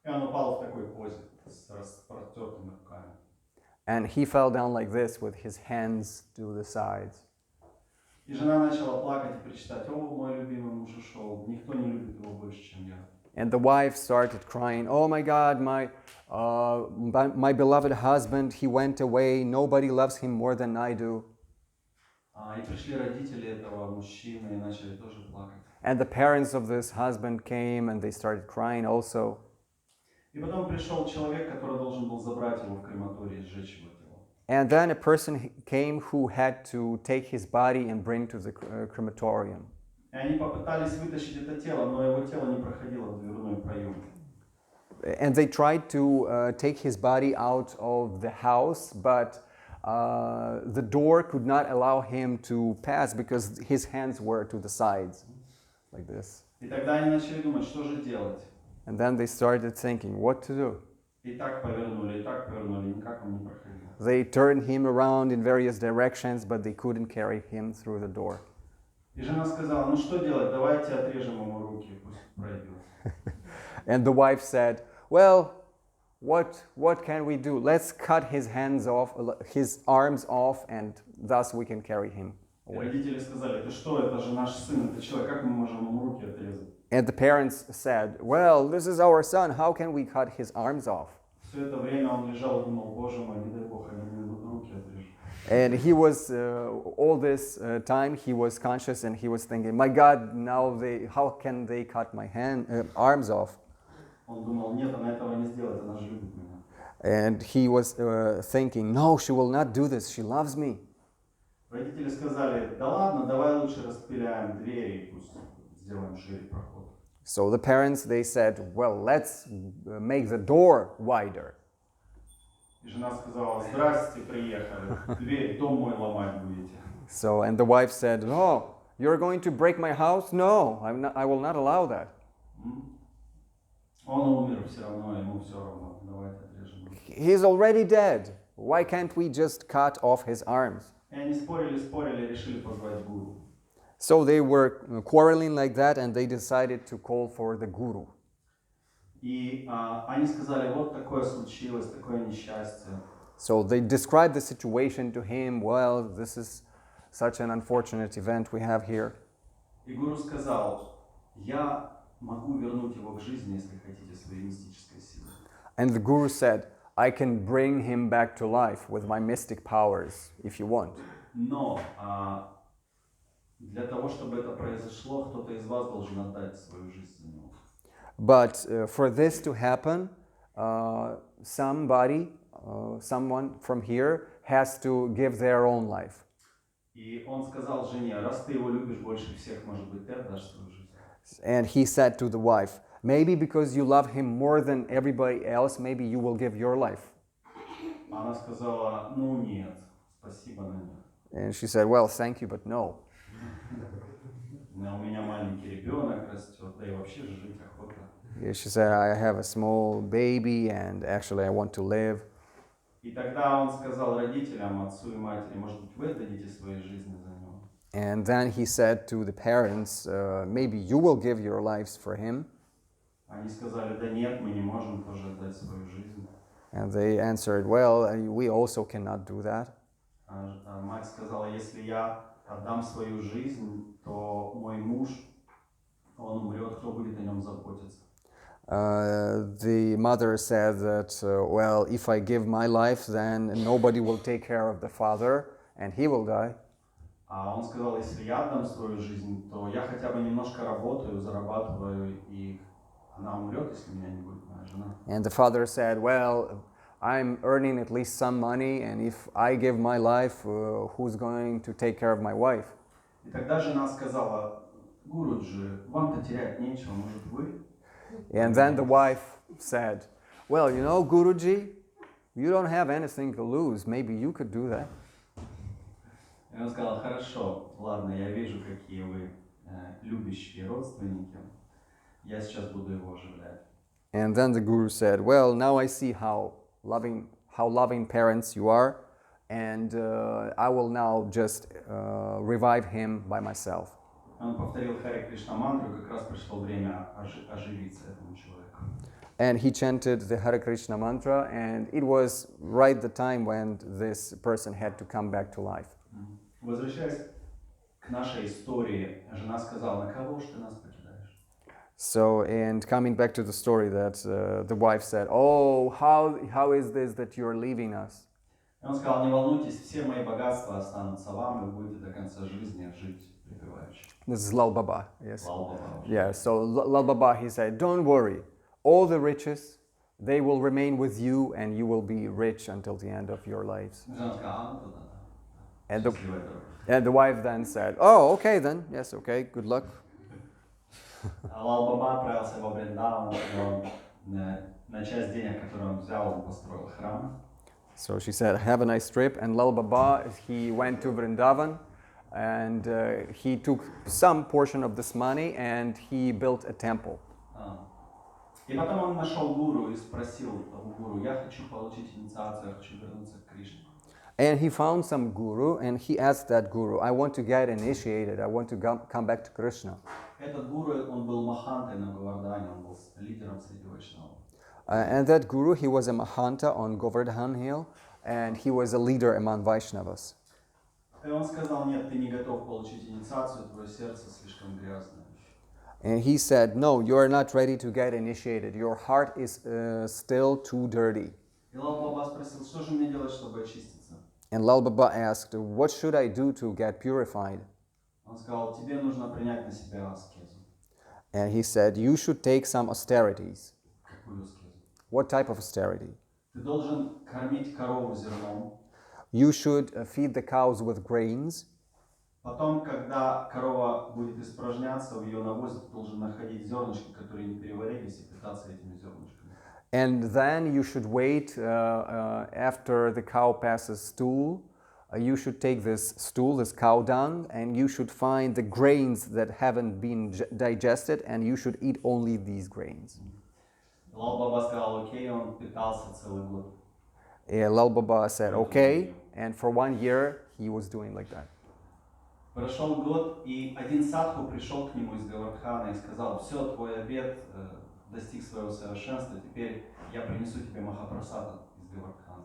B: И он упал в такой позе, с распростертыми руками.
A: And he fell down like this with his hands to the sides.
B: И жена начала плакать и причитать: «О, мой любимый муж ушел, никто не любит его больше, чем я».
A: And the wife started crying, "Oh my God, my beloved husband, he went away. Nobody loves him more than I do."
B: И пришли родители этого мужчины и начали тоже плакать.
A: And the parents of this husband came and they started crying also.
B: И потом пришел человек, который должен был забрать его в крематорий и сжечь его тело.
A: And then a person came who had to take his body and bring to the crematorium.
B: И они попытались вытащить это тело, но его тело не проходило в дверной проем.
A: And they tried to take his body out of the house, but the door could not allow him to pass because his hands were to the sides, like this.
B: И тогда они начали думать, что же делать.
A: And then they started thinking what to do.
B: И так повернули, никак он не проходил.
A: They turned him around in various directions, but they couldn't carry him through the door.
B: И жена сказала: «Ну что делать, давайте отрежем ему руки, пусть пройдет».
A: And the wife said, "Well, what can we do? Let's cut his hands off, his arms off, and thus we can carry him
B: И
A: away."
B: родители сказали: «Ты что, это же наш сын, это человек, как мы можем ему руки отрезать?»
A: And the parents said, "Well, this is our son. How can we cut his arms off?"
B: Все это время он лежал и думал, Боже мой, не дай Бог, они мне руки отрежут.
A: And he was, all this time, he was conscious and he was thinking, my God, now how can they cut my arms off?
B: Он думал, нет, она этого не сделает, она же любит меня.
A: And he was thinking, no, she will not do this, she loves me.
B: Родители сказали, да ладно, давай лучше распиляем двери и пусть сделаем шире проход.
A: So the parents, they said, well, let's make the door wider.
B: И жена сказала, здрасте, приехали, дверь, дом мой ломать будете.
A: So, and the wife said, no, you're going to break my house? No, I will not allow that.
B: Он умер все равно, ему все равно, давайте отрежем руки.
A: He's already dead. Why can't we just cut off his arms?
B: И они спорили, решили позвать гуру.
A: So they were quarreling like that and they decided to call for the guru.
B: И они сказали, вот такое случилось, такое несчастье.
A: So they described the situation to him. Well, this is such an unfortunate event we have here.
B: И гуру сказал, я могу вернуть его к жизни, если хотите, своей мистической силой.
A: And the guru said, I can bring him back to life with my mystic powers, if you want.
B: Но для того, чтобы это произошло, кто-то из вас должен отдать свою жизнь за него.
A: But for this to happen, someone from here has to give their own life.
B: И он сказал жене, раз ты его любишь больше всех, может быть, ты отдашь свою жизнь.
A: And he said to the wife, maybe because you love him more than everybody else, maybe you will give your life.
B: Она сказала, ну нет, спасибо, но нет.
A: And she said, well, thank you, but no.
B: У меня маленький ребенок растет, да и вообще же жить охота.
A: Yeah, she said, I have a small baby and actually I want to live.
B: И тогда он сказал родителям, отцу и матери, может быть, вы отдадите свои жизни за него.
A: And then he said to the parents, maybe you will give your lives for him.
B: Они сказали, да нет, мы не можем тоже отдать свою жизнь.
A: And they answered, well, we also cannot do that.
B: Мать сказала, если я отдам свою жизнь, то мой муж, он умрет, кто будет о нем заботиться?
A: The mother said that, well, if I give my life, then nobody will take care of the father and he will die.
B: А он сказал, если я отдам свою жизнь, то я хотя бы немножко работаю, зарабатываю, и она умрет, если меня не будет моя жена.
A: And the father said, well, I'm earning at least some money, and if I give my life, who's going to take care of my wife?
B: И тогда жена сказала, Гуруджи, вам-то терять нечего, может вы?
A: And then the wife said, well, you know, Guruji, you don't have anything to lose. Maybe you could do that.
B: И он сказал, хорошо, ладно, я вижу, какие вы любящие родственники. Я сейчас буду его оживлять.
A: And then the guru said, well, now I see how loving parents you are, and I will now just revive him by myself.
B: Он повторил Харе Кришна мантру, как раз пришло время оживиться этому человеку.
A: And he chanted the Hare Krishna mantra, and it was right the time when this person had to come back to life.
B: Возвращаясь к нашей истории, жена сказала, на кого ж ты нас покидаешь?
A: So, and coming back to the story that the wife said, oh, how is this that you're leaving us?
B: И он сказал, не волнуйтесь, все мои богатства останутся вам, и вы будете до конца жизни жить припеваючи.
A: This is Lal Baba, yes?
B: Лал Баба.
A: Yeah, so Lal Baba, he said, don't worry, all the riches, they will remain with you and you will be rich until the end of your lives.
B: Жена сказала, ну да.
A: And
B: Счастливой дороги.
A: and the wife then said, oh, okay then, yes, okay, good luck.
B: А Лал Баба отправился во Вриндаван, и он на часть денег, которые он взял, он построил храм.
A: So she said, have a nice trip. And Lal Baba, he went to Vrindavan and he took some portion of this money and he built a temple.
B: И потом он нашел гуру и спросил у гуру, я хочу получить инициацию, я хочу вернуться к Кришне.
A: And he found some guru and he asked that guru, I want to get initiated, I want to come back to Krishna.
B: Этот гуру, он был махантой на Говардхане, он был лидером среди вайшнавов.
A: And that guru, he was a Mahanta on Govardhan Hill and he was a leader among Vaishnavas.
B: И он сказал, нет, ты не готов получить инициацию, твое сердце слишком грязное.
A: And he said, no, you are not ready to get initiated. Your heart is still too dirty.
B: И Лал Баба спросил, что же мне делать, чтобы очиститься?
A: And Lal Baba asked, what should I do to get purified?
B: Он сказал, тебе нужно принять на себя аскезу.
A: And he said, you should take some austerities.
B: Какую аскезу?
A: What type of austerity?
B: Ты должен кормить корову зерном.
A: You should feed the cows with grains.
B: Потом, когда корова будет испражняться, в ее навозе ты должен находить зернышки, которые не переварились, и питаться этими зернышками.
A: And then you should wait after the cow passes stool. You should take this stool, this cow dung, and you should find the grains that haven't been digested, and you should eat only these grains.
B: Лал Баба сказал, окей, он питался целый год.
A: Lal Baba said, okay, and for 1 year he was doing like that.
B: Прошел год, и один садху пришел к нему из Говардхана и сказал, все, твой обет достиг своего совершенства, теперь я принесу тебе махапрасада из Говардхана.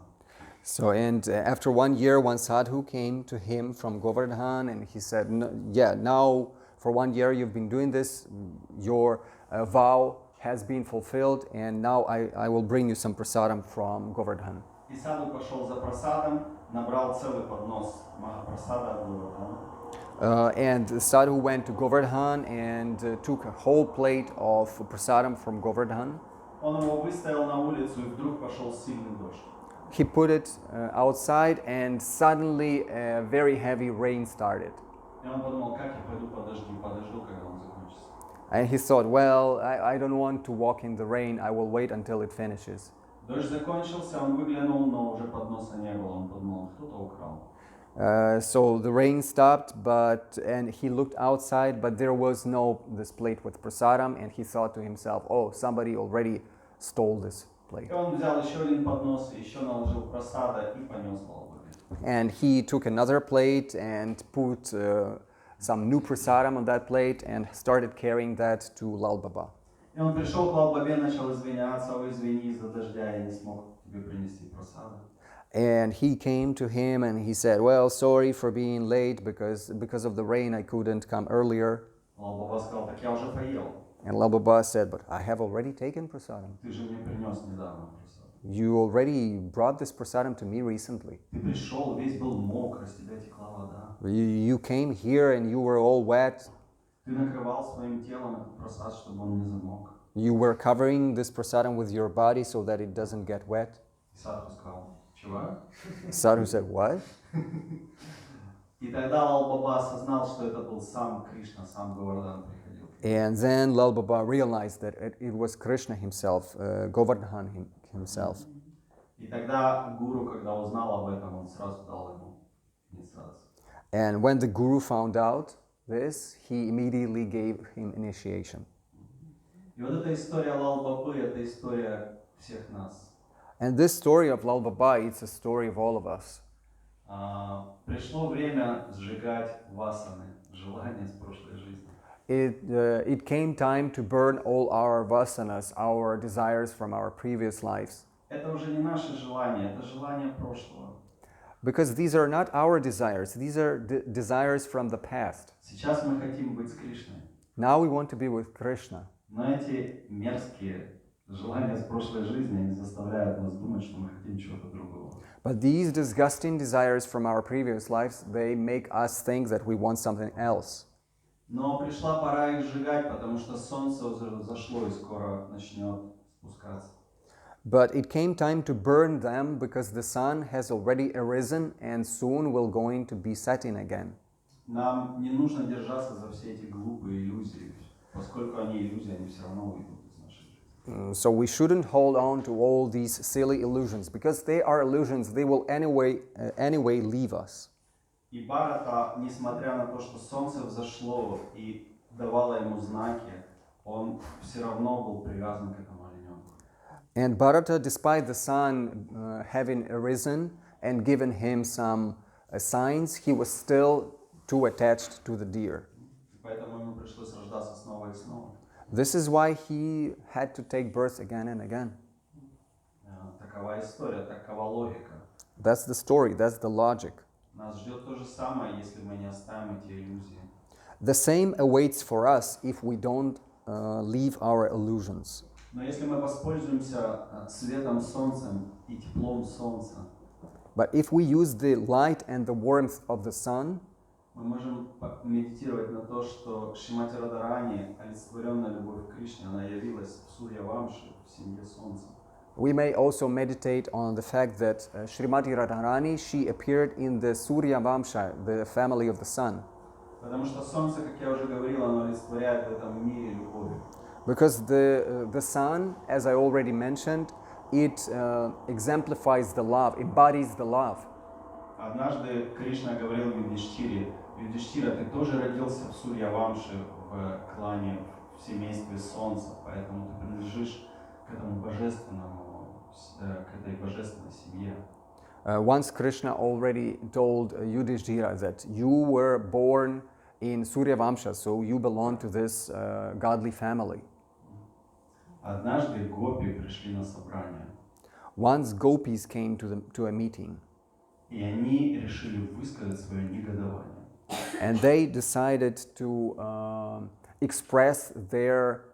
A: So, and after 1 year, one sadhu came to him from Govardhan, and he said, yeah, now for 1 year you've been doing this, your vow has been fulfilled, and now I will bring you some prasadam from Govardhan.
B: И садху пошел за прасадом, набрал целый поднос махапрасада от Говардхана.
A: And the sadhu went to Govardhan and took a whole plate of prasadam from Govardhan.
B: Он его выставил на улицу, и вдруг пошел сильный дождь.
A: He put it outside, and suddenly a very heavy rain started.
B: И он подумал, как я пойду подожду, когда он закончится.
A: And he thought, well, I don't want to walk in the rain, I will wait until it finishes.
B: Дождь закончился, он выглянул, но уже подноса не было. Он подумал, кто-то украл.
A: So the rain stopped, and he looked outside, but there was no this plate with prasadam, and he thought to himself, oh, somebody already stole this plate.
B: И он взял еще один поднос, еще наложил прасада и понес Лал Бабе.
A: And he took another plate and put some new prasadam on that plate and started carrying that to Lal Baba.
B: И он пришел к Лал Бабе, начал извиняться, ой, извини из-за дождя, я не смог тебе принести прасада.
A: And he came to him and he said, well, sorry for being late because of the rain I couldn't come earlier.
B: Лал Баба сказал, так я уже поел.
A: And Lal Baba said, but I have already taken prasadam.
B: Ты же мне принес недавно прасад.
A: You already brought this prasadam to me recently.
B: Ты пришел, весь был мокрый, с тебя текла вода.
A: You came here and you were all wet.
B: Ты накрывал своим телом этот прасад, чтобы он не замок.
A: You were covering this prasadam with your body so that it doesn't get wet.
B: И садху сказал, чувак.
A: Sadhu said, what?
B: И тогда Лал Баба осознал, что это был сам Кришна, сам Говардан приходил.
A: And then Lal Baba realized that it was Krishna himself, Govardhan himself.
B: И тогда гуру, когда узнал об этом, он сразу дал ему, не сразу.
A: And when the guru found out this, he immediately gave him initiation.
B: И вот эта история Лал Бабы, это история всех нас.
A: And this story of Lal Baba, it's a story of all of us.
B: Пришло время сжигать васаны, желания с прошлой жизни.
A: It came time to burn all our vasanas, our desires from our previous lives.
B: Это уже не наши желания, это желания прошлого.
A: Because these are not our desires, these are desires from the past.
B: Сейчас мы хотим быть с Кришной.
A: Now we want to be with Krishna.
B: Но эти мерзкие желания с прошлой жизни, они заставляют нас думать, что мы хотим чего-то другого.
A: But these disgusting desires from our previous lives, they make us think that we want something else.
B: Но пришла пора их сжигать, потому что солнце уже зашло и скоро начнет спускаться.
A: But it came time to burn them because the sun has already arisen and soon will going to be setting again.
B: Нам не нужно держаться за все эти глупые иллюзии, поскольку они иллюзии, они все равно уйдут из нашей жизни.
A: So we shouldn't hold on to all these silly illusions because they are illusions. They will anyway leave us.
B: И Бхарата, несмотря на то, что солнце взошло и давало ему знаки, он все равно был привязан к этому олененку.
A: And Bharata, despite the sun having arisen and given him some signs, he was still too attached to the deer.
B: Поэтому ему пришлось рождаться снова и снова.
A: This is why he had to take birth again and again.
B: Такова история, такова логика.
A: That's the story, that's the logic.
B: Нас ждет то же самое, если мы не оставим эти иллюзии.
A: The same awaits for us if we don't leave our illusions.
B: Но если мы воспользуемся светом солнца и теплом солнца,
A: But if we use the light and the warmth of the sun,
B: мы можем медитировать на то, что Шримати Радарани, олицетворенная любовь к Кришне, она явилась в Сурья-вамше, в семье солнца.
A: we may also meditate on the fact that Srimati Radharani, she appeared in the Surya Vamsha, the family of the sun.
B: Потому что солнце, как я уже говорил, оно олицетворяет в этом мире любовь.
A: Because the sun, as I already mentioned, it exemplifies the love, embodies the love.
B: Однажды Кришна говорил Юдхиштире: Юдхиштира, ты тоже родился в Сурья-вамше, в клане, в семействе солнца, поэтому ты принадлежишь к этому божественному, к этой божественной семье.
A: Once Krishna already told Yudhishthira that you were born in Surya Vamsha, so you belong to this godly family.
B: Однажды гопи пришли на собрание.
A: Once gopis came to a meeting.
B: И они решили высказать свое негодование.
A: And they decided to express their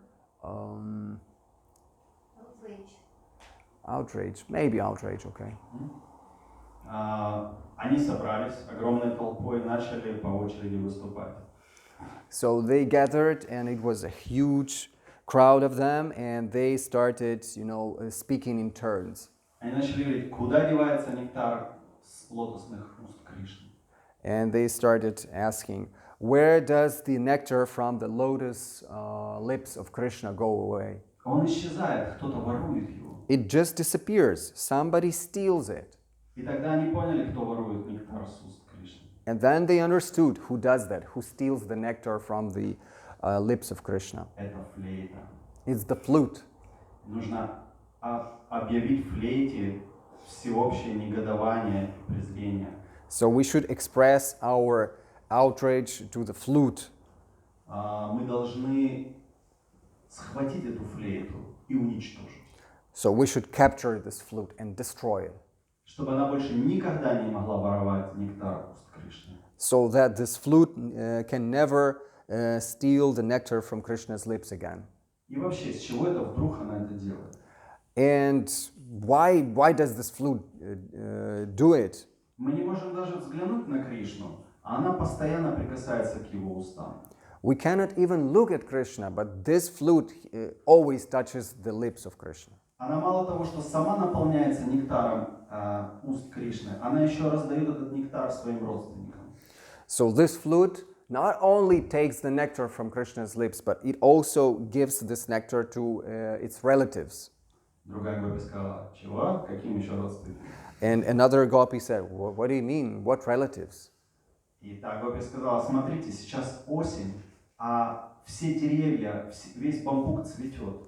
A: outrage, maybe outrage, okay.
B: Они собрались огромной толпой и начали по очереди выступать.
A: So they gathered, and it was a huge crowd of them, and they started, speaking in turns.
B: Они начали говорить: куда девается нектар с лотосных уст Кришны?
A: And they started asking, where does the nectar from the lotus lips of Krishna go away?
B: Он исчезает, кто-то ворует его.
A: It just disappears. Somebody steals it.
B: И тогда они поняли, кто ворует нектар с уст Кришны.
A: And then they understood who does that, who steals the nectar from the lips of Krishna.
B: Это флейта.
A: It's the flute.
B: Нужно объявить флейте всеобщее негодование и презрение.
A: So we should express our outrage to the flute.
B: Мы должны схватить эту флейту и уничтожить.
A: So we should capture this flute and destroy it.
B: Чтобы она больше никогда не могла воровать нектар уст Кришны.
A: So that this flute can never steal the nectar from Krishna's lips again.
B: И вообще, с чего это вдруг она это делает?
A: And why does this flute do it?
B: Мы не можем даже взглянуть на Кришну, а она постоянно прикасается к его устам.
A: We cannot even look at Krishna, but this flute always touches the lips of Krishna.
B: Она мало того, что сама наполняется нектаром уст Кришны, она еще раздает этот нектар своим родственникам.
A: So this flute not only takes the nectar from Krishna's lips, but it also gives this nectar to its relatives.
B: Другая гопи сказала: чего? Каким еще родственникам?
A: And another gopi said, what do you mean? What relatives?
B: И та гопи сказала: смотрите, сейчас осень, а все деревья, весь бамбук цветет.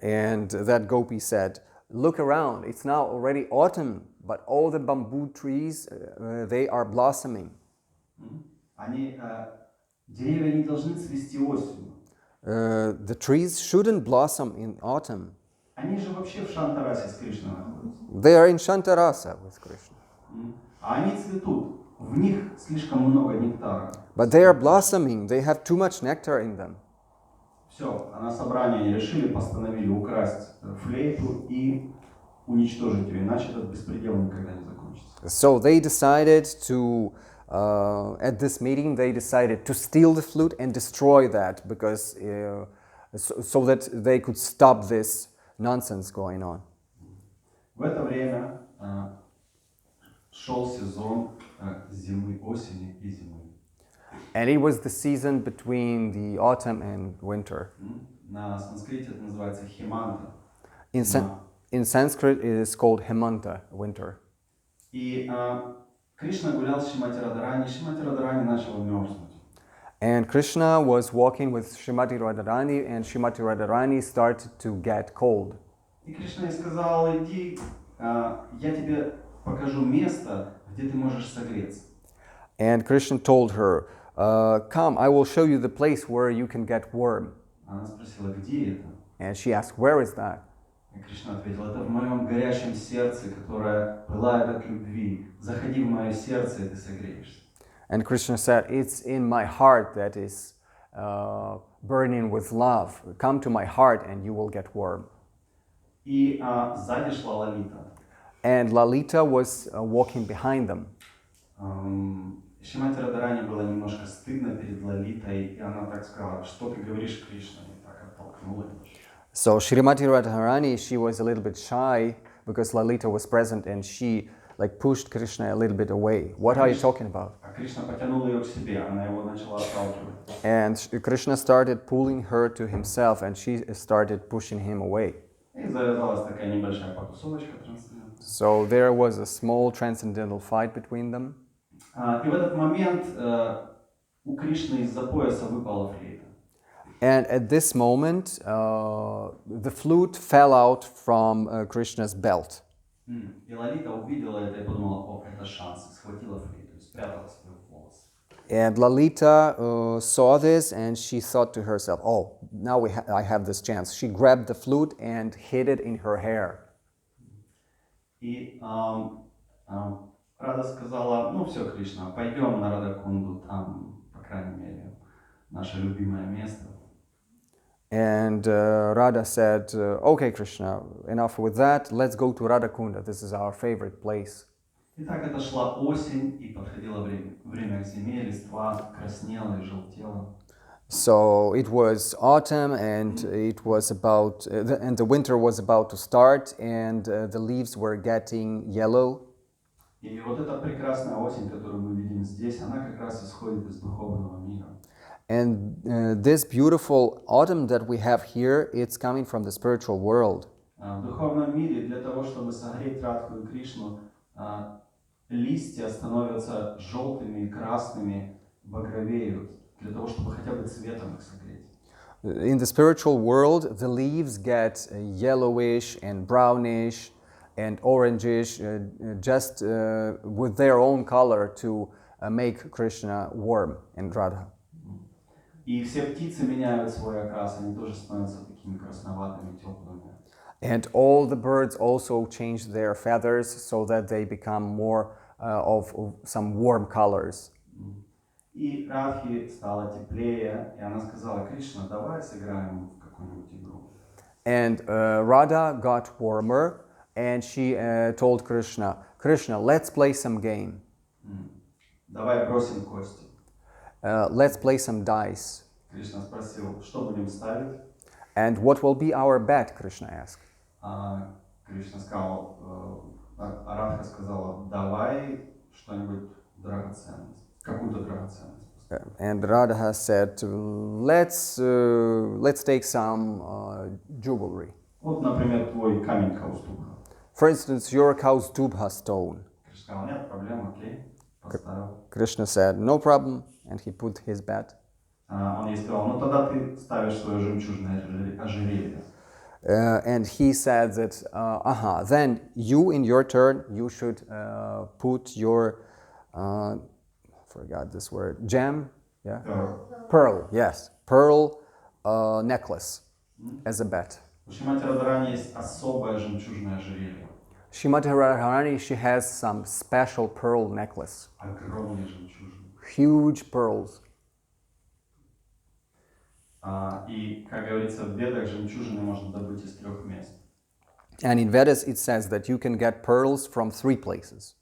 A: And that gopi said, look around, it's now already autumn, but all the bamboo trees, they are blossoming.
B: Деревья не должны цвести осенью.
A: The trees shouldn't blossom in autumn.
B: Они же вообще в Шантарасе с Кришной находятся.
A: They are in Shantarasa with Krishna.
B: А они цветут, в них слишком много нектара.
A: But they are blossoming, they have too much nectar in them.
B: Все, а на собрании они решили, постановили украсть флейту и уничтожить ее, иначе этот беспредел никогда не закончится.
A: So they decided to, at this meeting, they decided to steal the flute and destroy that, because so that they could stop this nonsense going on.
B: В это время шел сезон зимы, осени и зимы.
A: And it was the season between the autumn and winter.
B: На санскрите это называется химанта.
A: In Sanskrit, it is called Hemanta, winter.
B: И Кришна гулял с Шримати Радарани, Шримати Радарани начала мерзнуть.
A: And Krishna was walking with Srimati Radharani, and Srimati Radharani started to get cold.
B: И Кришна ей сказал: иди, я тебе покажу место, где ты можешь согреться.
A: And Krishna told her, come, I will show you the place where you can get warm.
B: Она спросила: где это?
A: And she asked, where is that?
B: И Кришна ответил: это в моем горячем сердце, которое пылает от любви. Заходи в мое сердце, и ты согреешься.
A: And Krishna said, it's in my heart that is burning with love. Come to my heart and you will get warm.
B: И сзади шла Лолита.
A: And Lalita was walking behind them.
B: Шримати Радарани было немножко стыдно перед Лолитой, и она так сказала, что ты говоришь, Кришна, и так оттолкнула его.
A: So Srimati Radharani, she was a little bit shy because Lalita was present and she like pushed Krishna a little bit away. What are you talking about?
B: А Кришна потянул ее к себе, она его начала отталкивать.
A: And Krishna started pulling her to himself and she started pushing him away.
B: И завязалась такая небольшая потусовочка трансцендентная.
A: So there was a small transcendental fight between them.
B: И в этот момент у Кришны из-за пояса выпала флейта.
A: And at this moment, the flute fell out from Krishna's belt.
B: И Лолита увидела это и подумала, о, это шанс, и схватила флейту и спрятала свой волос.
A: And Lalita saw this and she thought to herself, oh, now I have this chance. She grabbed the flute and hid it in her hair.
B: И Рада сказала, ну все, Кришна, пойдем на Радакунду, там, по крайней мере, наше любимое место.
A: And Radha said, okay, Krishna, enough with that. Let's go to Radhakunda. This is our favorite place.
B: Итак, это шла осень, и подходило время к зиме, листва краснела и желтела.
A: So it was autumn, and it was about, and the winter was about to start, and the leaves were getting yellow.
B: И вот эта прекрасная осень, которую мы видим здесь, она как раз исходит из духовного мира.
A: And this beautiful autumn that we have here, it's coming from the spiritual world.
B: В духовном мире для того, чтобы согреть Радху и Кришну, листья становятся желтыми и красными, багровеют, для того, чтобы хотя бы цветом их согреть.
A: In the spiritual world, the leaves get yellowish and brownish and orangish, just with their own color to make Krishna warm and Radha.
B: И все птицы меняют свой окрас, они тоже становятся такими красноватыми, теплыми.
A: And all the birds also change their feathers so that they become more of some warm colors.
B: И Радхи стало теплее, и она сказала, Кришна, давай сыграем в какую-нибудь игру.
A: And Radha got warmer, and she told Krishna, Krishna, let's play some game.
B: Давай бросим кости.
A: Let's play some dice.
B: Кришна спросил, что будем ставить?
A: And what will be our bet? Krishna asked.
B: Кришна сказал, Радха сказала, давай что-нибудь драгоценность, какую-то драгоценность.
A: And Radha said, let's take some jewelry.
B: Вот, например, твой камень Каустубха.
A: For instance, your Kaustubha stone.
B: Кришна сказал, нет проблем, окей, поставил.
A: Krishna said, no problem, and he put his bet.
B: Он ей сказал, ну тогда ты ставишь свое жемчужное ожерелье.
A: And he said that, then you in your turn, you should put your, forgot this word, gem, yeah? Pearl, yes, pearl necklace as a bet.
B: У Шримати Радарани есть особое жемчужное ожерелье.
A: Srimati Radharani, she has some special pearl necklace.
B: Огромные жемчужины.
A: Huge pearls.
B: И, как говорится, в Ведах жемчужины можно добыть из 3 мест.
A: And in Vedas it says that you can get pearls from 3 places.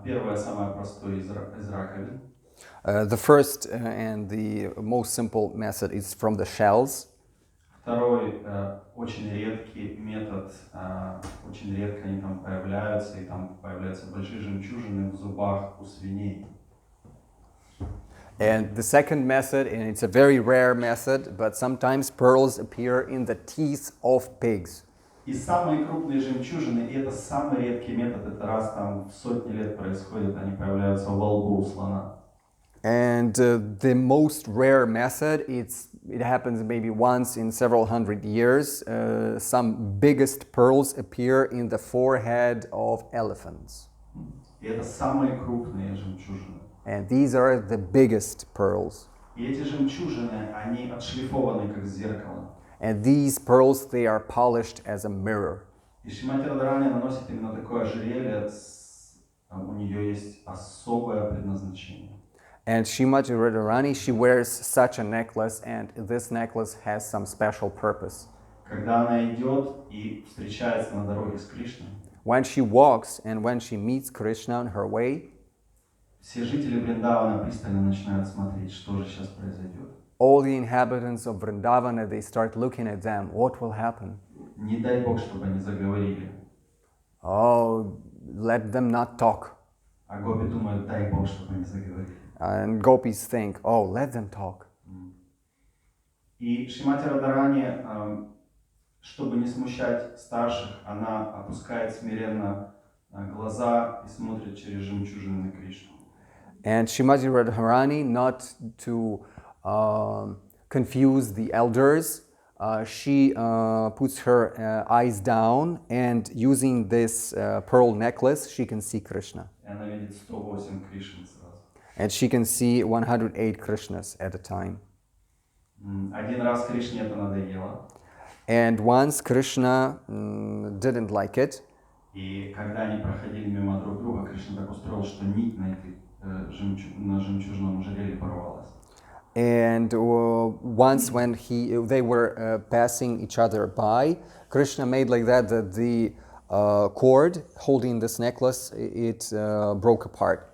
B: Первое, самое простое, из раковин.
A: The first and the most simple method is from the shells.
B: Второй, очень редкий метод, очень редко они там появляются, и там появляются большие жемчужины в зубах у свиней.
A: And the second method, and it's a very rare method, but sometimes pearls appear in the teeth of pigs.
B: И самые крупные жемчужины, и это самый редкий метод, это раз там в сотни лет происходит, они появляются во лбу у слона.
A: And the most rare method, it happens maybe once in several hundred years. Some biggest pearls appear in the forehead of elephants.
B: И это самые крупные жемчужины.
A: And these are the biggest pearls.
B: И эти жемчужины, они отшлифованы как зеркало.
A: And these pearls, they are polished as a mirror.
B: И Шримати Радарани наносит именно такое ожерелье, у нее есть особое предназначение.
A: And Srimati Radharani, she wears such a necklace, and this necklace has some special purpose.
B: Когда она идет и встречается на дороге с Кришной,
A: When she walks and when she meets Krishna on her way,
B: все жители Вриндавана пристально начинают смотреть, что же сейчас произойдет.
A: all the inhabitants of Vrindavana, they start looking at them. What will happen?
B: Не дай Бог, чтобы они заговорили.
A: Oh, let them not talk.
B: А гопи думают, дай Бог, чтобы они заговорили.
A: And gopis think, oh, let them talk.
B: И Шримати Радхарани, чтобы не смущать старших, она опускает смиренно глаза и смотрит через жемчужины на Кришну.
A: And Srimati Radharani, not to confuse the elders, she puts her eyes down, and using this pearl necklace, she can see Krishna.
B: И она видит 108 Кришн сразу.
A: And she can see 108 Krishnas at a time.
B: Один раз Кришне это надоело.
A: And once Krishna didn't like it.
B: И когда они проходили мимо друг друга, Кришна так устроил, что нить на жемчужном ожерелье порвалась.
A: And once when they were passing each other by, Krishna made like that the cord holding this necklace, it broke apart.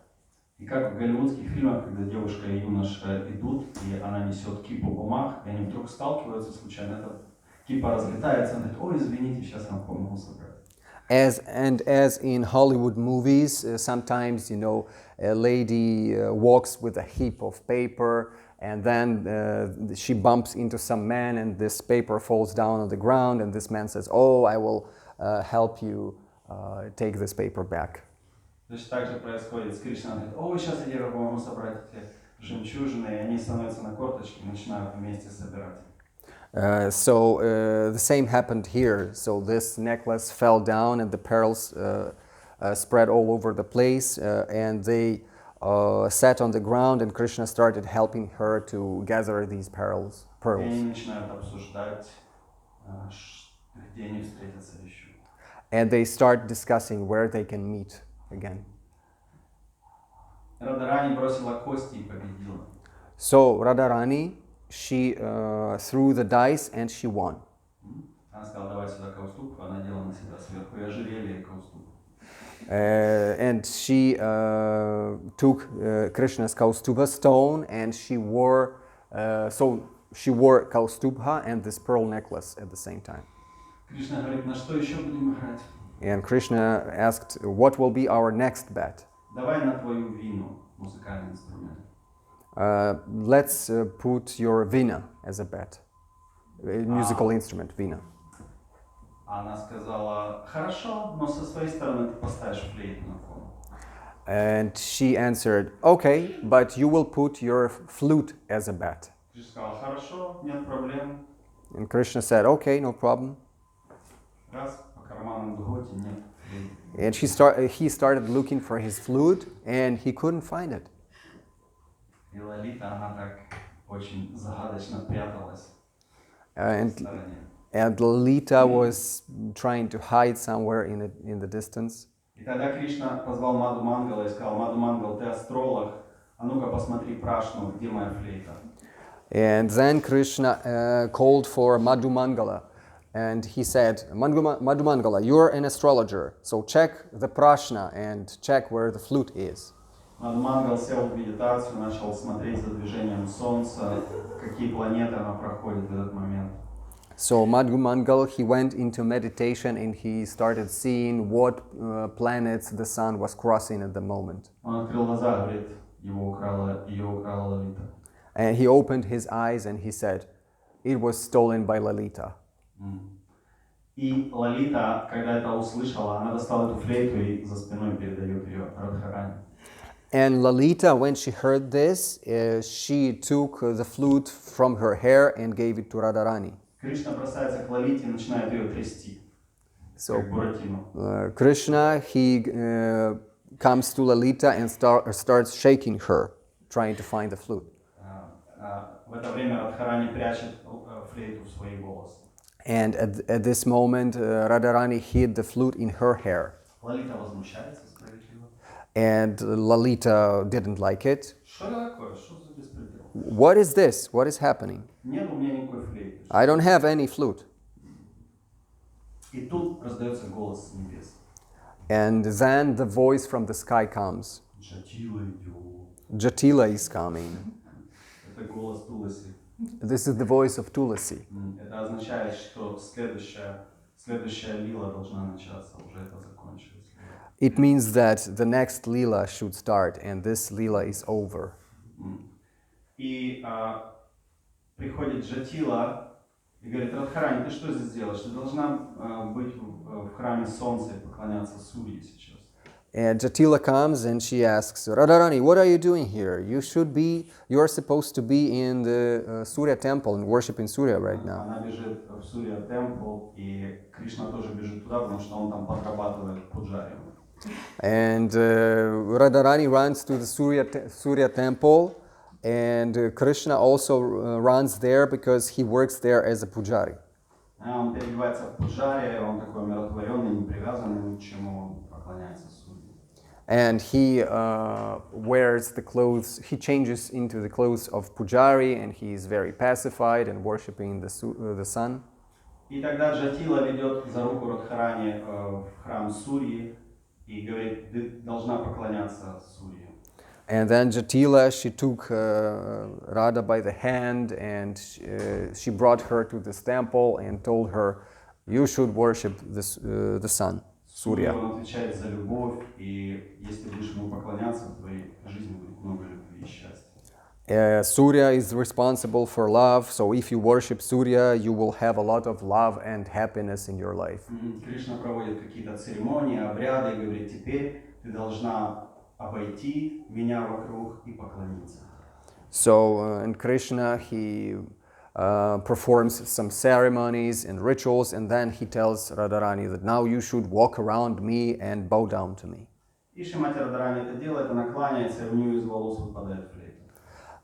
B: И как в голливудских фильмах, когда девушка и юноша идут, и она несет кипу бумаг, и они вдруг сталкиваются случайно, эта кипа разлетается, она говорит, ой, извините, сейчас я вам помогу собрать.
A: As in Hollywood movies, sometimes, a lady walks with a heap of paper, and then she bumps into some man, and this paper falls down on the ground, and this man says, oh, I will help you take this paper back.
B: Точно так же происходит с Кришной. Он говорит, ой, сейчас я тебе помогу собрать эти жемчужины, и они становятся на корточки и начинают вместе собирать.
A: So the same happened here. So this necklace fell down, and the pearls spread all over the place, and they sat on the ground, and Krishna started helping her to gather these pearls.
B: И они начинают обсуждать, где они встретятся еще.
A: And they start discussing where they can meet again.
B: Радхарани бросила кости и победила.
A: So Radharani, she threw the dice and she won.
B: Она сказала, давай сюда кауступку, она надела на себя сверху и ожерелье и кауступку.
A: And she took Krishna's Kaustuba stone, and she wore Kaustubha and this pearl necklace at the same time.
B: Кришна говорит, на что еще будем играть?
A: And Krishna asked, what will be our next bet?
B: Давай на твою вину, музыкальный инструмент.
A: Let's put your vina as a bet, a musical instrument, vina.
B: Она сказала, хорошо, но со своей стороны ты поставишь флейту на фон.
A: And she answered, okay, but you will put your flute as a bet.
B: Кришна сказал, хорошо, нет проблем.
A: And Krishna said, okay, no problem.
B: Раз, по карманам Дхоти нет флейты.
A: And he started looking for his flute, and he couldn't find it.
B: И Лалита, она так очень загадочно пряталась в
A: And
B: стороне.
A: Lalita was trying to hide somewhere in the distance.
B: И тогда Кришна позвал Маду Мангала и сказал, Маду Мангал, ты астролог, а ну-ка посмотри Прашну, где моя флейта.
A: And then Krishna called for Madhu Mangala, and he said, Madhu Mangala, you're an astrologer, so check the prashna and check where the flute is.
B: Маду Мангал сел в медитацию, начал смотреть за движением Солнца, какие планеты она проходит в этот момент.
A: So Madhu Mangal, he went into meditation, and he started seeing what planets the sun was crossing at the moment.
B: Он открыл глаза, говорит, ее украла Лалита.
A: And he opened his eyes and he said, it was stolen by Lalita.
B: И Лалита, когда это услышала, она достала эту флейту и за спиной передает ее Радхарани.
A: And Lalita, when she heard this, she took the flute from her hair and gave it to Radharani.
B: Кришна бросается к Лалите и начинает ее трясти, как Буратино.
A: Krishna, he comes to Lalita and starts shaking her, trying to find the flute.
B: В это время Радхарани прячет флейту в свои волосы.
A: And at this moment, Radharani hid the flute in her hair.
B: Лалита возмущается справедливо.
A: And Lalita didn't like it.
B: Что это такое? Что за беспредел?
A: What is this? What is happening?
B: Нет у меня никакой флейты.
A: I don't have any flute.
B: И тут раздается голос с небес.
A: And then the voice from the sky comes.
B: Джатила идет.
A: Jatila is coming.
B: Это голос Туласи.
A: This is the voice of Tulasi.
B: Это означает, что следующая лила должна начаться, уже это закончилось.
A: It means that the next lila should start, and this lila is over.
B: И приходит Джатила и говорит: Радхарани, ты что здесь делаешь? Ты должна быть в храме солнца и поклоняться Сурье сейчас.
A: And Jatila comes and she asks, Radharani, what are you doing here? You are supposed to be in the Surya temple and worshiping Surya right now.
B: Она бежит в Сурья темпл, и Кришна тоже бежит туда, потому что он там подрабатывает пуджарием.
A: And Radharani runs to the Surya temple, and Krishna also runs there because he works there as a pujari.
B: Он переодевается в пуджари, он такой умиротворенный, не привязанный ни к чему, он поклоняется Сурье.
A: And he wears the clothes, he changes into the clothes of pujari, and he is very pacified and worshipping the sun.
B: И тогда Джатила ведет за руку Радхарани в храм Сурьи и говорит: ты должна поклоняться Сурье.
A: And then Jatila, she took Radha by the hand, and she brought her to this temple and told her, you should worship the sun, Surya.
B: Он отвечает за любовь, и если будешь ему поклоняться, в твоей жизни будет много любви и счастья.
A: Surya is responsible for love, so if you worship Surya, you will have a lot of love and happiness in your life.
B: Кришна проводит какие-то церемонии, обряды, и говорит: теперь ты должна обойти меня вокруг и поклониться.
A: So in Krishna, he performs some ceremonies and rituals, and then he tells Radharani that now you should walk around me and bow down to me.
B: И Шримати Радхарани это делает, она кланяется, и у нее из волос выпадает флейта.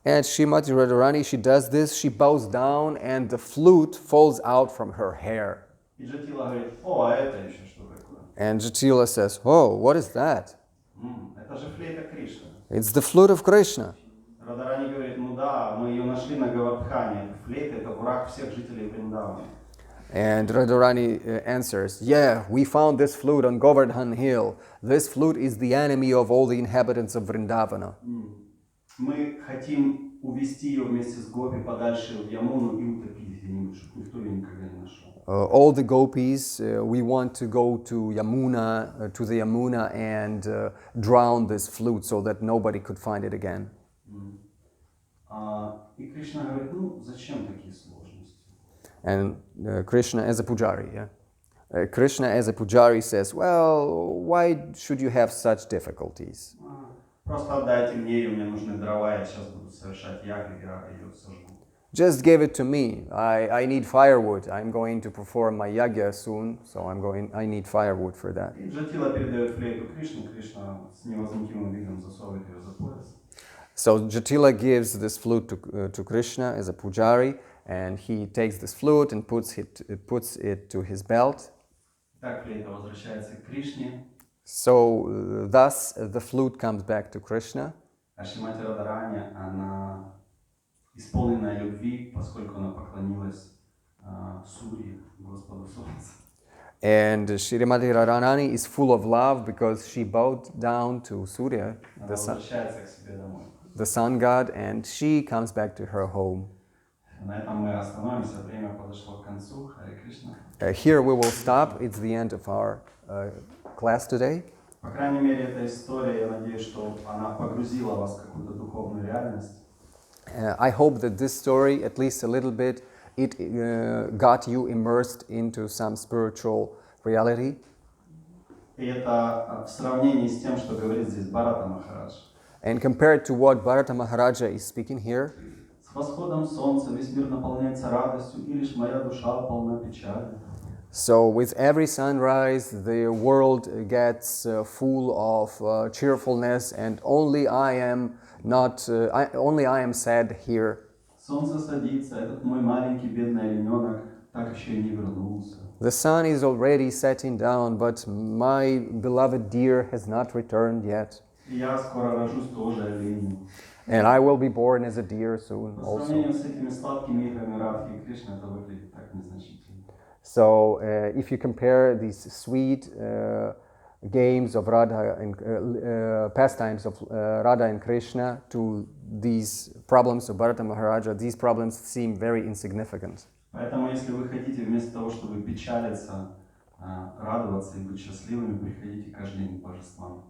A: And Srimati Radharani, she does this, she bows down, and the flute falls out from her hair.
B: И Джатила говорит: о, а это еще что такое?
A: And Jatila says, oh, what is that?
B: Это же флейта Кришны.
A: It's the flute of Krishna.
B: Радхарани говорит: ну да, мы ее нашли на Говардхане. Флейта — это враг всех жителей Вриндавана.
A: And Radharani answers, yeah, we found this flute on Govardhan Hill. This flute is the enemy of all the inhabitants of Vrindavana.
B: Мы хотим увести ее вместе с Гопи подальше в Ямуну и утопить где-нибудь, чтобы никто ее никогда не нашел.
A: All the gopis, we want to go to the Yamuna and drown this flute so that nobody could find it again.
B: И Кришна говорит: ну зачем такие сложности?
A: And Krishna as a pujari, Krishna as a pujari says, well, why should you have such difficulties?
B: Просто отдайте мне ее, мне нужны дрова, я сейчас буду совершать ягу, я ее сожгу.
A: Just give it to me. I need firewood. I'm going to perform my yagya soon, so I need firewood for that.
B: И Джатила передает флейту Кришне, Кришна с невозмутимым видом засовывает ее за пояс.
A: So Jatila gives this flute to Krishna as a pujari, and he takes this flute and puts it to his belt.
B: Так флейта возвращается к Кришне.
A: So thus the flute comes back to Krishna.
B: А Шримати Радхарани, она исполненная любви, поскольку она поклонилась Сурье, Господу Солнца.
A: And Srimati Radharani is full of love because she bowed down to Surya,
B: Она возвращается к себе домой.
A: the sun god, and she comes back to her home.
B: На этом мы остановимся. Время подошло к концу. Харе Кришна.
A: Here we will stop. It's the end of our class today.
B: По крайней мере, эта история, я надеюсь, что она погрузила вас в какую-то духовную реальность.
A: I hope that this story, at least a little bit, it got you immersed into some spiritual reality.
B: И это в сравнении с тем, что говорит здесь Бхарата Махарадж.
A: And compared to what Bharata Maharaja is speaking here,
B: С восходом солнца весь мир наполняется радостью, и лишь моя душа полна печали.
A: so with every sunrise, the world gets full of cheerfulness, and only I am sad here.
B: Солнце садится, этот мой маленький бедный олененок так еще и не вернулся.
A: The sun is already setting down, but my beloved deer has not returned yet.
B: И я скоро рожусь тоже оленем.
A: And I will be born as a deer soon
B: По
A: also.
B: сравнению с этими сладкими играми Радхи и Кришны, это выглядит так незначительно.
A: So if you compare these sweet games of Radha and pastimes of Radha and Krishna to these problems of Bharata Maharaja, these problems seem very insignificant.
B: Поэтому, если вы хотите вместо того, чтобы печалиться, радоваться и быть счастливыми, приходите каждый день к божествам.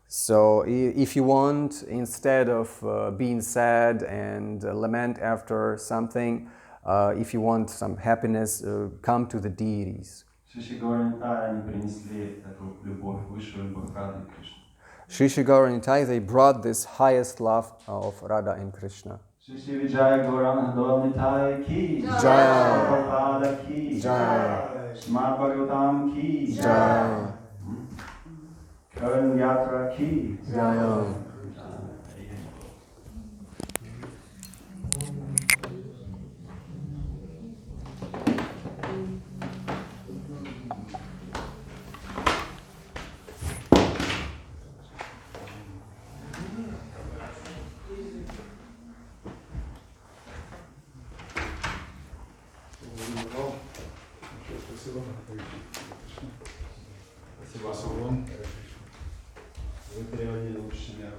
A: So if you want, instead of being sad and lament after something, if you want some happiness, come to the deities.
B: Шиши Гауранитая, они принесли эту любовь, высшую любовь Рады и Кришны.
A: Shri Shri Gaura and Nitai, they brought this highest love of Radha and Krishna.
B: Шиши Виджая Гауранитая ки,
A: Jaya.
B: Прабхупада ки,
A: Jaya.
B: Srimad Bhagavatam ки,
A: Jaya.
B: Köln Yatra ки.
A: Jaya.
B: Спасибо. Вы переводили лучше меня.